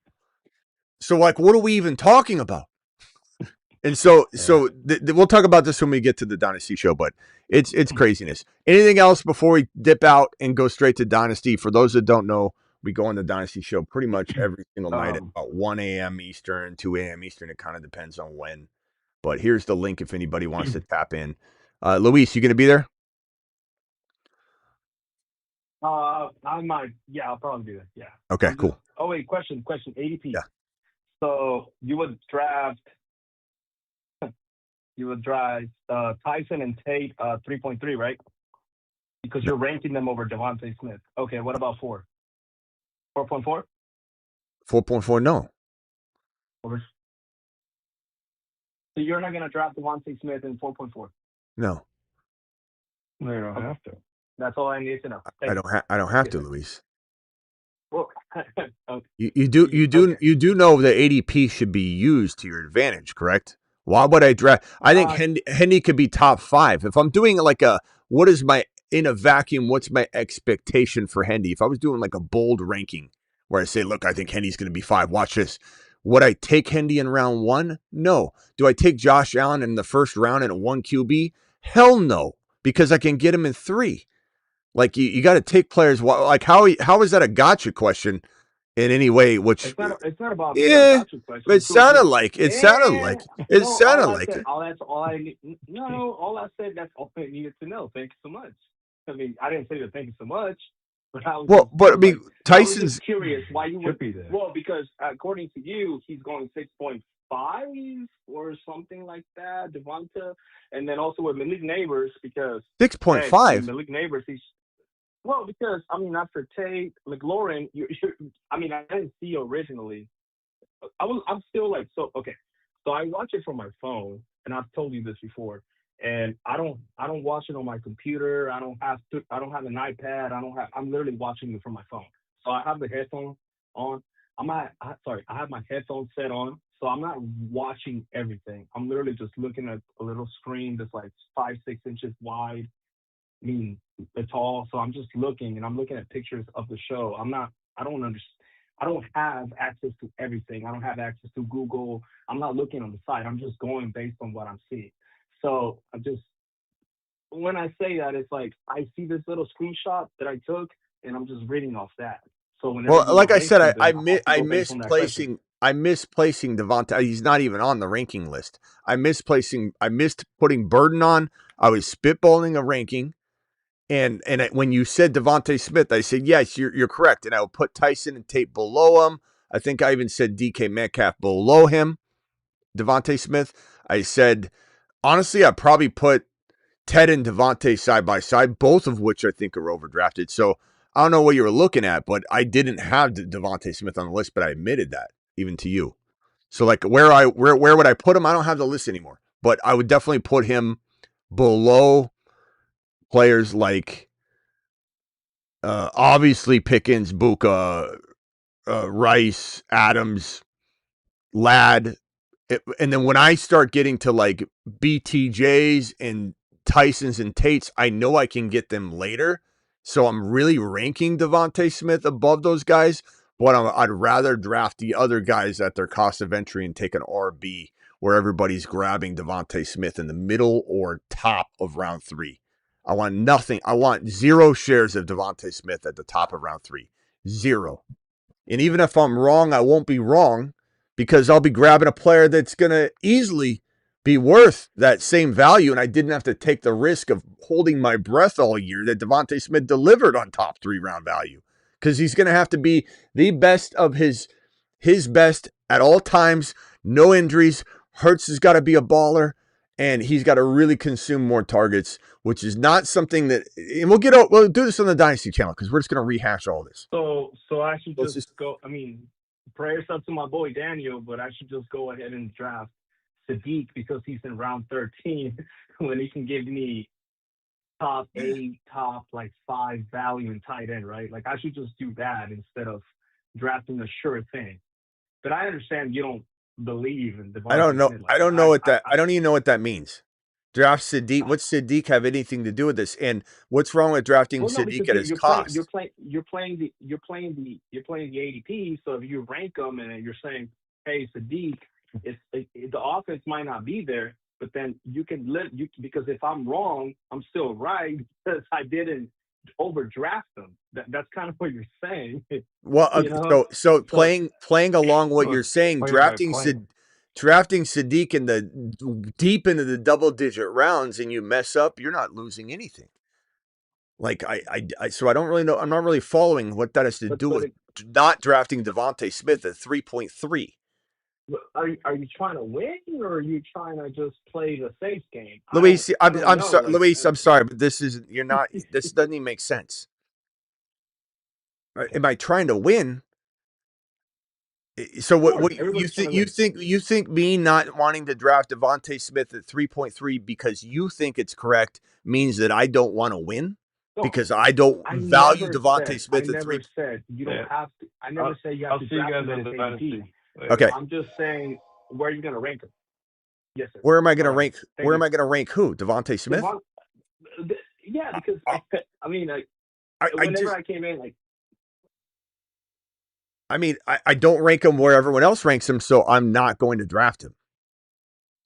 So, like, what are we even talking about? And so we'll talk about this when we get to the Dynasty show, but it's craziness. Anything else before we dip out and go straight to Dynasty? For those that don't know, we go on the Dynasty show pretty much every single night at about 1 a.m. Eastern, 2 a.m. Eastern. It kind of depends on when. But here's the link if anybody wants to tap in. Luis, you going to be there? I might. Yeah, I'll probably do that. Yeah. Okay, cool. Oh wait, question. ADP. Yeah. So you would draft Tyson and Tate 3.3, right? Because you're ranking them over Devontae Smith. Okay, what about 4? 4.4? 4.4, no. So you're not gonna draft Devontae Smith in 4.4? No. No, you don't have to. That's all I need to know. I don't have to, Luis. Well, okay. You do know that ADP should be used to your advantage, correct? Why would I draft? I think Hendy could be top 5. If I'm doing like in a vacuum, what's my expectation for Hendy? If I was doing like a bold ranking where I say, look, I think Hendy's going to be 5. Watch this. Would I take Hendy in round 1? No. Do I take Josh Allen in the first round at 1 QB? Hell no, because I can get him in 3. Like, you got to take players. Like, how is that a gotcha question in any way? Which it's not about a gotcha question. It sounded like it. All I said, that's all I needed to know. Thank you so much. I mean, I didn't say that thank you so much, but I was Tyson's curious why you would be there. Well, because according to you, he's going 6.5 or something like that, Devonta, and then also with Malik Neighbors because 6.5. Malik Neighbors, because I mean after Tate McLaurin, I didn't see originally. I'm still like so I watch it from my phone, and I've told you this before. And I don't watch it on my computer. I don't have an iPad. I'm literally watching it from my phone. So I have the headphones on. I have my headphones set on. So I'm not watching everything. I'm literally just looking at a little screen that's like 5-6 inches wide. I mean, it's tall. So I'm just looking, and I'm looking at pictures of the show. I don't have access to everything. I don't have access to Google. I'm not looking on the site. I'm just going based on what I'm seeing. So when I say that, it's like I see this little screenshot that I took, and I'm just reading off that. So whenever Well, you like I rank said, something, I have to I go based on that question. missed placing Devontae. He's not even on the ranking list. I missed putting Burden on. I was spitballing a ranking. And when you said Devontae Smith, I said, yes, you're correct. And I will put Tyson and Tate below him. I think I even said DK Metcalf below him, Devontae Smith. I said, honestly, I probably put Ted and Devontae side by side, both of which I think are overdrafted. So I don't know what you were looking at, but I didn't have Devontae Smith on the list, but I admitted that even to you. So like where would I put him? I don't have the list anymore, but I would definitely put him below players like obviously Pickens, Buka, Rice, Adams, Ladd. And then when I start getting to like BTJs and Tysons and Tates, I know I can get them later. So I'm really ranking Devontae Smith above those guys, but I'd rather draft the other guys at their cost of entry and take an RB where everybody's grabbing Devontae Smith in the middle or top of round 3. I want nothing. I want 0 shares of Devontae Smith at the top of round 3. 0. And even if I'm wrong, I won't be wrong because I'll be grabbing a player that's going to easily be worth that same value. And I didn't have to take the risk of holding my breath all year that Devontae Smith delivered on top 3 round value because he's going to have to be the best of his best at all times. No injuries. Hurts has got to be a baller. And he's got to really consume more targets, which is not something that. And we'll do this on the Dynasty channel because we're just going to rehash all this. So I should just go. I mean, prayers up to my boy Daniel, but I should just go ahead and draft Sadiq because he's in round 13 when he can give me top 8, top like 5 value in tight end, right? Like I should just do that instead of drafting a sure thing. But I understand you don't believe in the. I don't know. Like, I don't know what that. I don't even know what that means. Draft Sadiq. What's Sadiq have anything to do with this? And what's wrong with drafting Sadiq at his cost? You're playing the ADP. So if you rank them and you're saying, hey, Sadiq, the offense might not be there, but then you can because if I'm wrong, I'm still right because I didn't overdraft them. That's kind of what you're saying. Well, you know? so playing along what you're saying, drafting Sadiq in the deep into the double-digit rounds, and you mess up, you're not losing anything. Like so I don't really know. I'm not really following what that has to do with not drafting Devontae Smith at 3.3. Are you trying to win, or are you trying to just play the safe game? Luis, I'm sorry, Luis. I'm sorry, but this is you're not. This doesn't even make sense. Am I trying to win? So what you think me not wanting to draft Devontae Smith at 3.3 because you think it's correct means that I don't want to win? Because I don't value Devontae Smith at 3. I never said you don't have to. I never said you have to draft him at ADP. Okay. I'm just saying where are you going to rank him? Yes, sir. Where am I going to rank? Where am I going to rank who? Devontae Smith? Yeah, because I mean, like, whenever I came in, like. I mean, I don't rank him where everyone else ranks him, so I'm not going to draft him.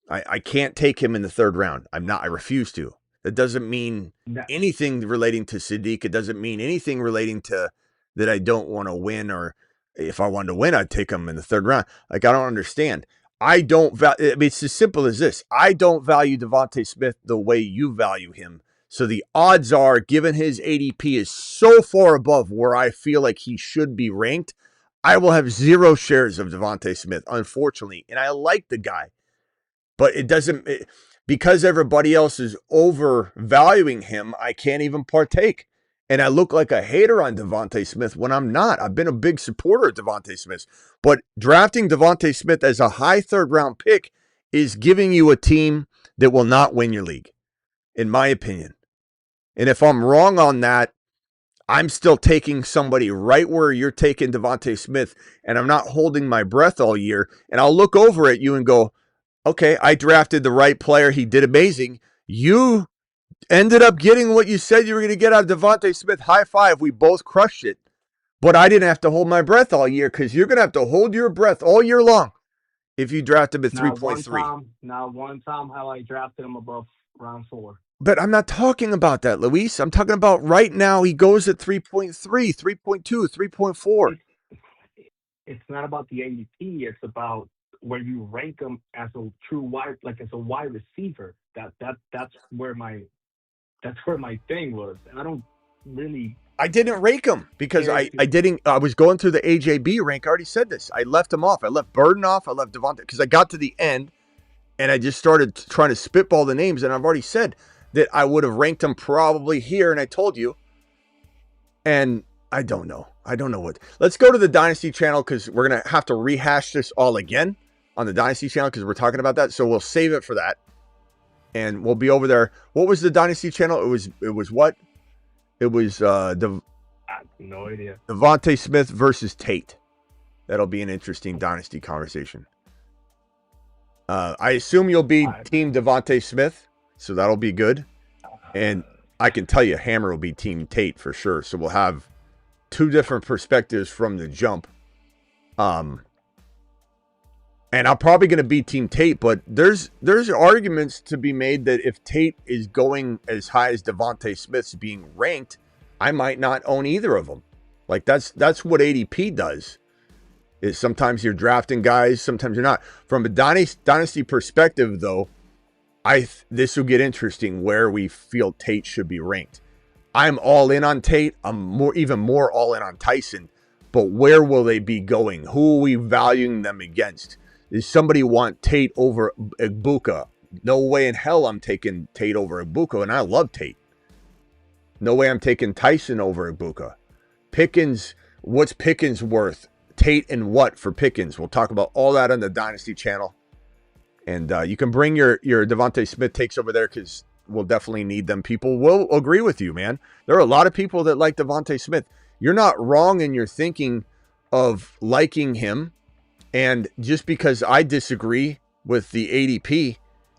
I can't take him in the 3rd round. I refuse to. That doesn't mean anything relating to Sadiq. It doesn't mean anything relating to that I don't want to win, or if I wanted to win, I'd take him in the 3rd round. Like, I don't understand. I mean, it's as simple as this. I don't value Devontae Smith the way you value him. So the odds are, given his ADP is so far above where I feel like he should be ranked, I will have 0 shares of Devontae Smith, unfortunately. And I like the guy. But it doesn't, because everybody else is overvaluing him, I can't even partake. And I look like a hater on Devontae Smith when I'm not. I've been a big supporter of Devontae Smith. But drafting Devontae Smith as a high 3rd round pick is giving you a team that will not win your league, in my opinion. And if I'm wrong on that, I'm still taking somebody right where you're taking Devontae Smith, and I'm not holding my breath all year. And I'll look over at you and go, okay, I drafted the right player. He did amazing. You ended up getting what you said you were going to get out of Devontae Smith. High five. We both crushed it. But I didn't have to hold my breath all year because you're going to have to hold your breath all year long if you draft him at 3.3. Now, one time how I drafted him above round 4. But I'm not talking about that, Luis. I'm talking about right now he goes at 3.3, 3.2, 3.4. It's not about the ADP. It's about where you rank him as a true wide, like as a wide receiver. That's where my thing was. And I don't really. I didn't rank him because I was going through the AJB rank. I already said this. I left him off. I left Burden off. I left Devontae because I got to the end and I just started trying to spitball the names. And I've already said that I would have ranked him probably here. And I told you. And I don't know. I don't know what. Let's go to the Dynasty channel because we're going to have to rehash this all again on the Dynasty channel because we're talking about that. So we'll save it for that. And we'll be over there. What was the Dynasty channel? It was what? It was I have no idea. Devontae Smith versus Tate. That'll be an interesting Dynasty conversation. I assume you'll be Team Devontae Smith, so that'll be good. And I can tell you, Hammer will be Team Tate for sure. So we'll have two different perspectives from the jump. And I'm probably going to be Team Tate, but there's arguments to be made that if Tate is going as high as Devontae Smith's being ranked, I might not own either of them. Like that's what ADP does. Is sometimes you're drafting guys, sometimes you're not. From a dynasty perspective, though, this will get interesting where we feel Tate should be ranked. I'm all in on Tate. I'm even more all in on Tyson. But where will they be going? Who are we valuing them against? Does somebody want Tate over Ibuka? No way in hell I'm taking Tate over Ibuka, and I love Tate. No way I'm taking Tyson over Ibuka. Pickens, what's Pickens worth? Tate and what for Pickens? We'll talk about all that on the Dynasty channel. And you can bring your Devontae Smith takes over there because we'll definitely need them. People will agree with you, man. There are a lot of people that like Devontae Smith. You're not wrong in your thinking of liking him. And just because I disagree with the ADP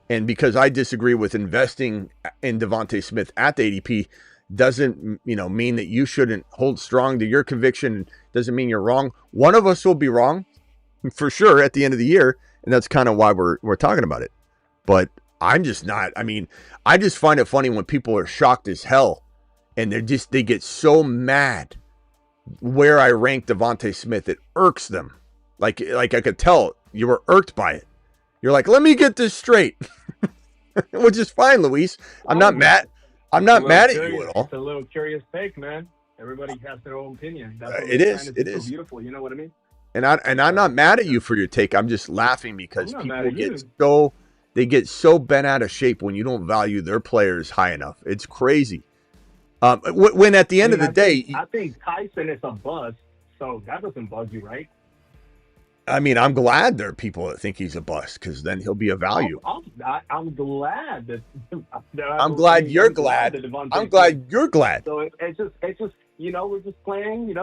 and because I disagree with investing in Devontae Smith at the ADP doesn't, mean that you shouldn't hold strong to your conviction. Doesn't mean you're wrong. One of us will be wrong for sure at the end of the year. And that's kind of why we're talking about it. But I'm just not. I just find it funny when people are shocked as hell and they get so mad where I rank Devontae Smith. It irks them. Like I could tell you were irked by it. You're like, let me get this straight, which is fine, Luis. I'm not mad. I'm not mad at you at all. It's a little curious take, man. Everybody has their own opinion. That's what it is. It is so beautiful. You know what I mean? And I'm not mad at you for your take. I'm just laughing because people get so bent out of shape when you don't value their players high enough. It's crazy. When at the end of the day, I think Tyson is a buzz, so that doesn't bug you, right? I'm glad there are people that think he's a bust because then he'll be a value. I'm glad that. I'm glad you're glad. I'm glad you're glad. So it's just we're just playing.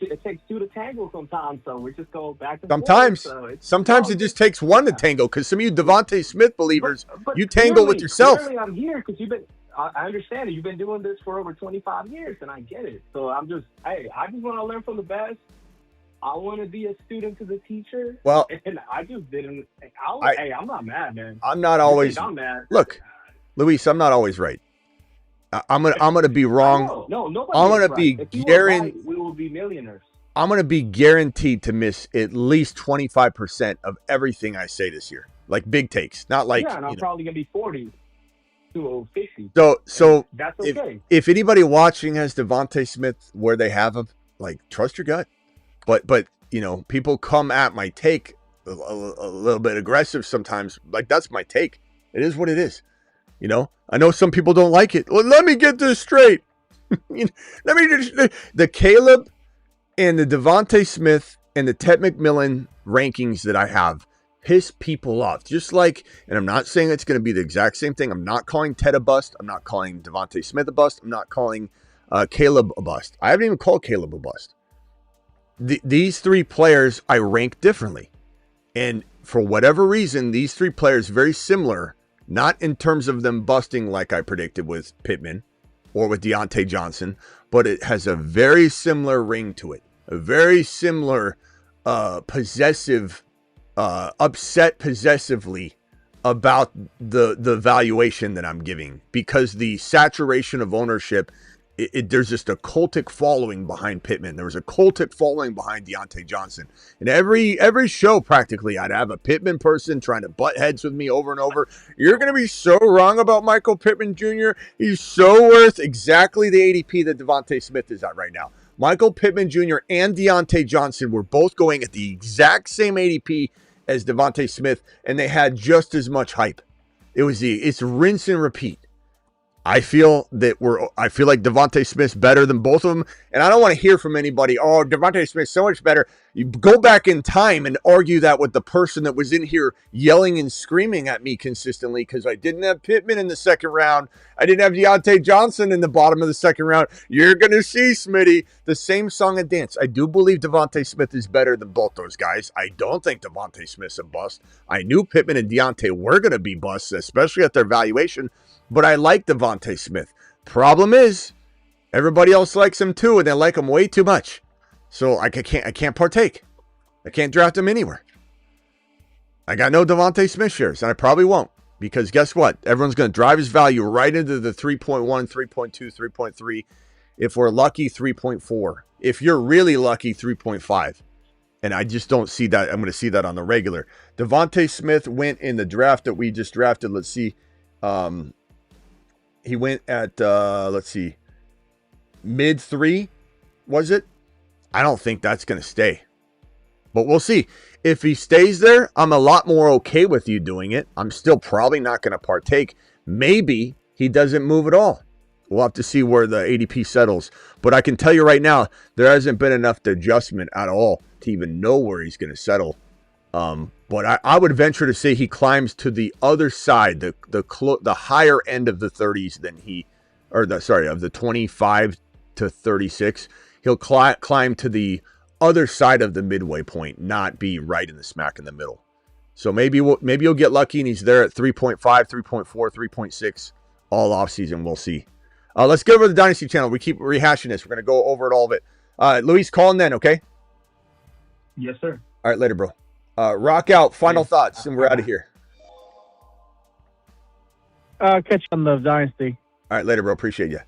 It takes two to tangle sometimes. So we just go back and sometimes. Forth, Sometimes it just takes one to tangle because some of you Devontae Smith believers, you tangle with yourself. Clearly, I'm here because you've been. I understand it. You've been doing this for over 25 years, and I get it. So I just want to learn from the best. I want to be a student to the teacher. Well, and I just didn't. I'm not mad, man. I'm not always. I'm mad. Look, Luis, I'm not always right. I'm gonna be wrong. No, nobody. I'm gonna be guaranteed. Right, we will be millionaires. I'm gonna be guaranteed to miss at least 25% of everything I say this year, like big takes, not like. Yeah, and I'm probably gonna be 40 to 50. So that's okay. If anybody watching has Devontae Smith where they have him, like trust your gut. But people come at my take a little bit aggressive sometimes. Like that's my take. It is what it is. I know some people don't like it. Well, let me get this straight. The Caleb and the Devontae Smith and the Ted McMillan rankings that I have piss people off. Just like, and I'm not saying it's going to be the exact same thing. I'm not calling Ted a bust. I'm not calling Devontae Smith a bust. I'm not calling Caleb a bust. I haven't even called Caleb a bust. These three players I rank differently. And for whatever reason, these three players very similar, not in terms of them busting like I predicted with Pittman or with Deontay Johnson, but it has a very similar ring to it. A very similar possessive, upset possessively about the valuation that I'm giving, because the saturation of ownership, there's just a cultic following behind Pittman. There was a cultic following behind Deontay Johnson. And every show, practically, I'd have a Pittman person trying to butt heads with me over and over. You're going to be so wrong about Michael Pittman Jr. He's so worth exactly the ADP that Devontae Smith is at right now. Michael Pittman Jr. and Deontay Johnson were both going at the exact same ADP as Devontae Smith, and they had just as much hype. It's rinse and repeat. I feel like Devontae Smith's better than both of them, and I don't want to hear from anybody, oh, Devontae Smith's so much better. You go back in time and argue that with the person that was in here yelling and screaming at me consistently because I didn't have Pittman in the second round. I didn't have Deontay Johnson in the bottom of the second round. You're going to see, Smitty, the same song and dance. I do believe Devontae Smith is better than both those guys. I don't think Devontae Smith's a bust. I knew Pittman and Deontay were going to be busts, especially at their valuation. But I like Devontae Smith. Problem is, everybody else likes him too, and they like him way too much. So I can't partake. I can't draft him anywhere. I got no Devontae Smith shares, and I probably won't. Because guess what? Everyone's going to drive his value right into the 3.1, 3.2, 3.3. If we're lucky, 3.4. If you're really lucky, 3.5. And I just don't see that. I'm going to see that on the regular. Devontae Smith went in the draft that we just drafted. Let's see. He went at, mid 3, was it? I don't think that's going to stay. But we'll see. If he stays there, I'm a lot more okay with you doing it. I'm still probably not going to partake. Maybe he doesn't move at all. We'll have to see where the ADP settles. But I can tell you right now, there hasn't been enough adjustment at all to even know where he's going to settle. But I would venture to say he climbs to the other side, the higher end of the 30s than of the 25 to 36. He'll climb to the other side of the midway point, not be right in the smack in the middle. So maybe you'll get lucky and he's there at 3.5, 3.4, 3.6 all offseason. We'll see. Let's get over to the Dynasty channel. We keep rehashing this. We're going to go over it all of it. Luis, call in then, okay? Yes, sir. All right, later, bro. Rock out. Final thoughts, and we're out of here. Catch you on the Dynasty. All right, later, bro. Appreciate you.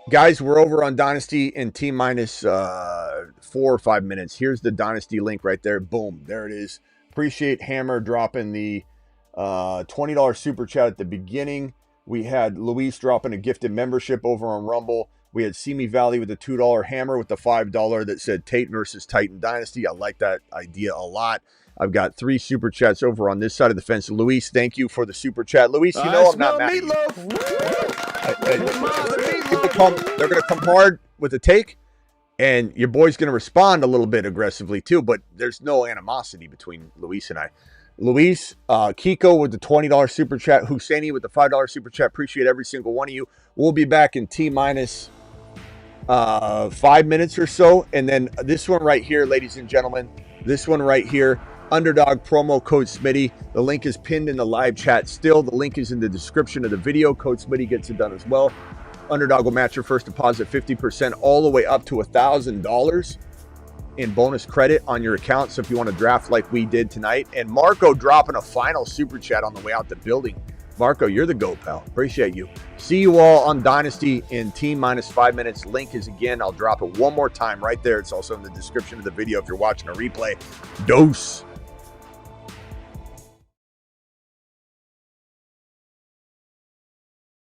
Guys, we're over on Dynasty in T-minus 4 or 5 minutes. Here's the Dynasty link right there. Boom. There it is. Appreciate Hammer dropping the $20 super chat at the beginning. We had Luis dropping a gifted membership over on Rumble. We had Simi Valley with the $2 Hammer with the $5 that said Tate versus Titan Dynasty. I like that idea a lot. I've got 3 super chats over on this side of the fence. Luis, thank you for the super chat. Luis, you know I'm not mad at you. They're going to come hard with a take, and your boy's going to respond a little bit aggressively too, but there's no animosity between Luis and I. Luis, Kiko with the $20 super chat, Husseini with the $5 super chat. Appreciate every single one of you. We'll be back in T-minus 5 minutes or so. And then this one right here, ladies and gentlemen, this one right here, Underdog promo code Smitty. The link is pinned in the live chat still. The link is in the description of the video. Code Smitty gets it done as well. Underdog will match your first deposit 50% all the way up to $1,000 in bonus credit on your account. So if you want to draft like we did tonight. And Marco dropping a final super chat on the way out the building. Marco, you're the GOAT, pal. Appreciate you. See you all on Dynasty in T-minus 5 minutes. Link is again, I'll drop it one more time right there. It's also in the description of the video if you're watching a replay. Dose.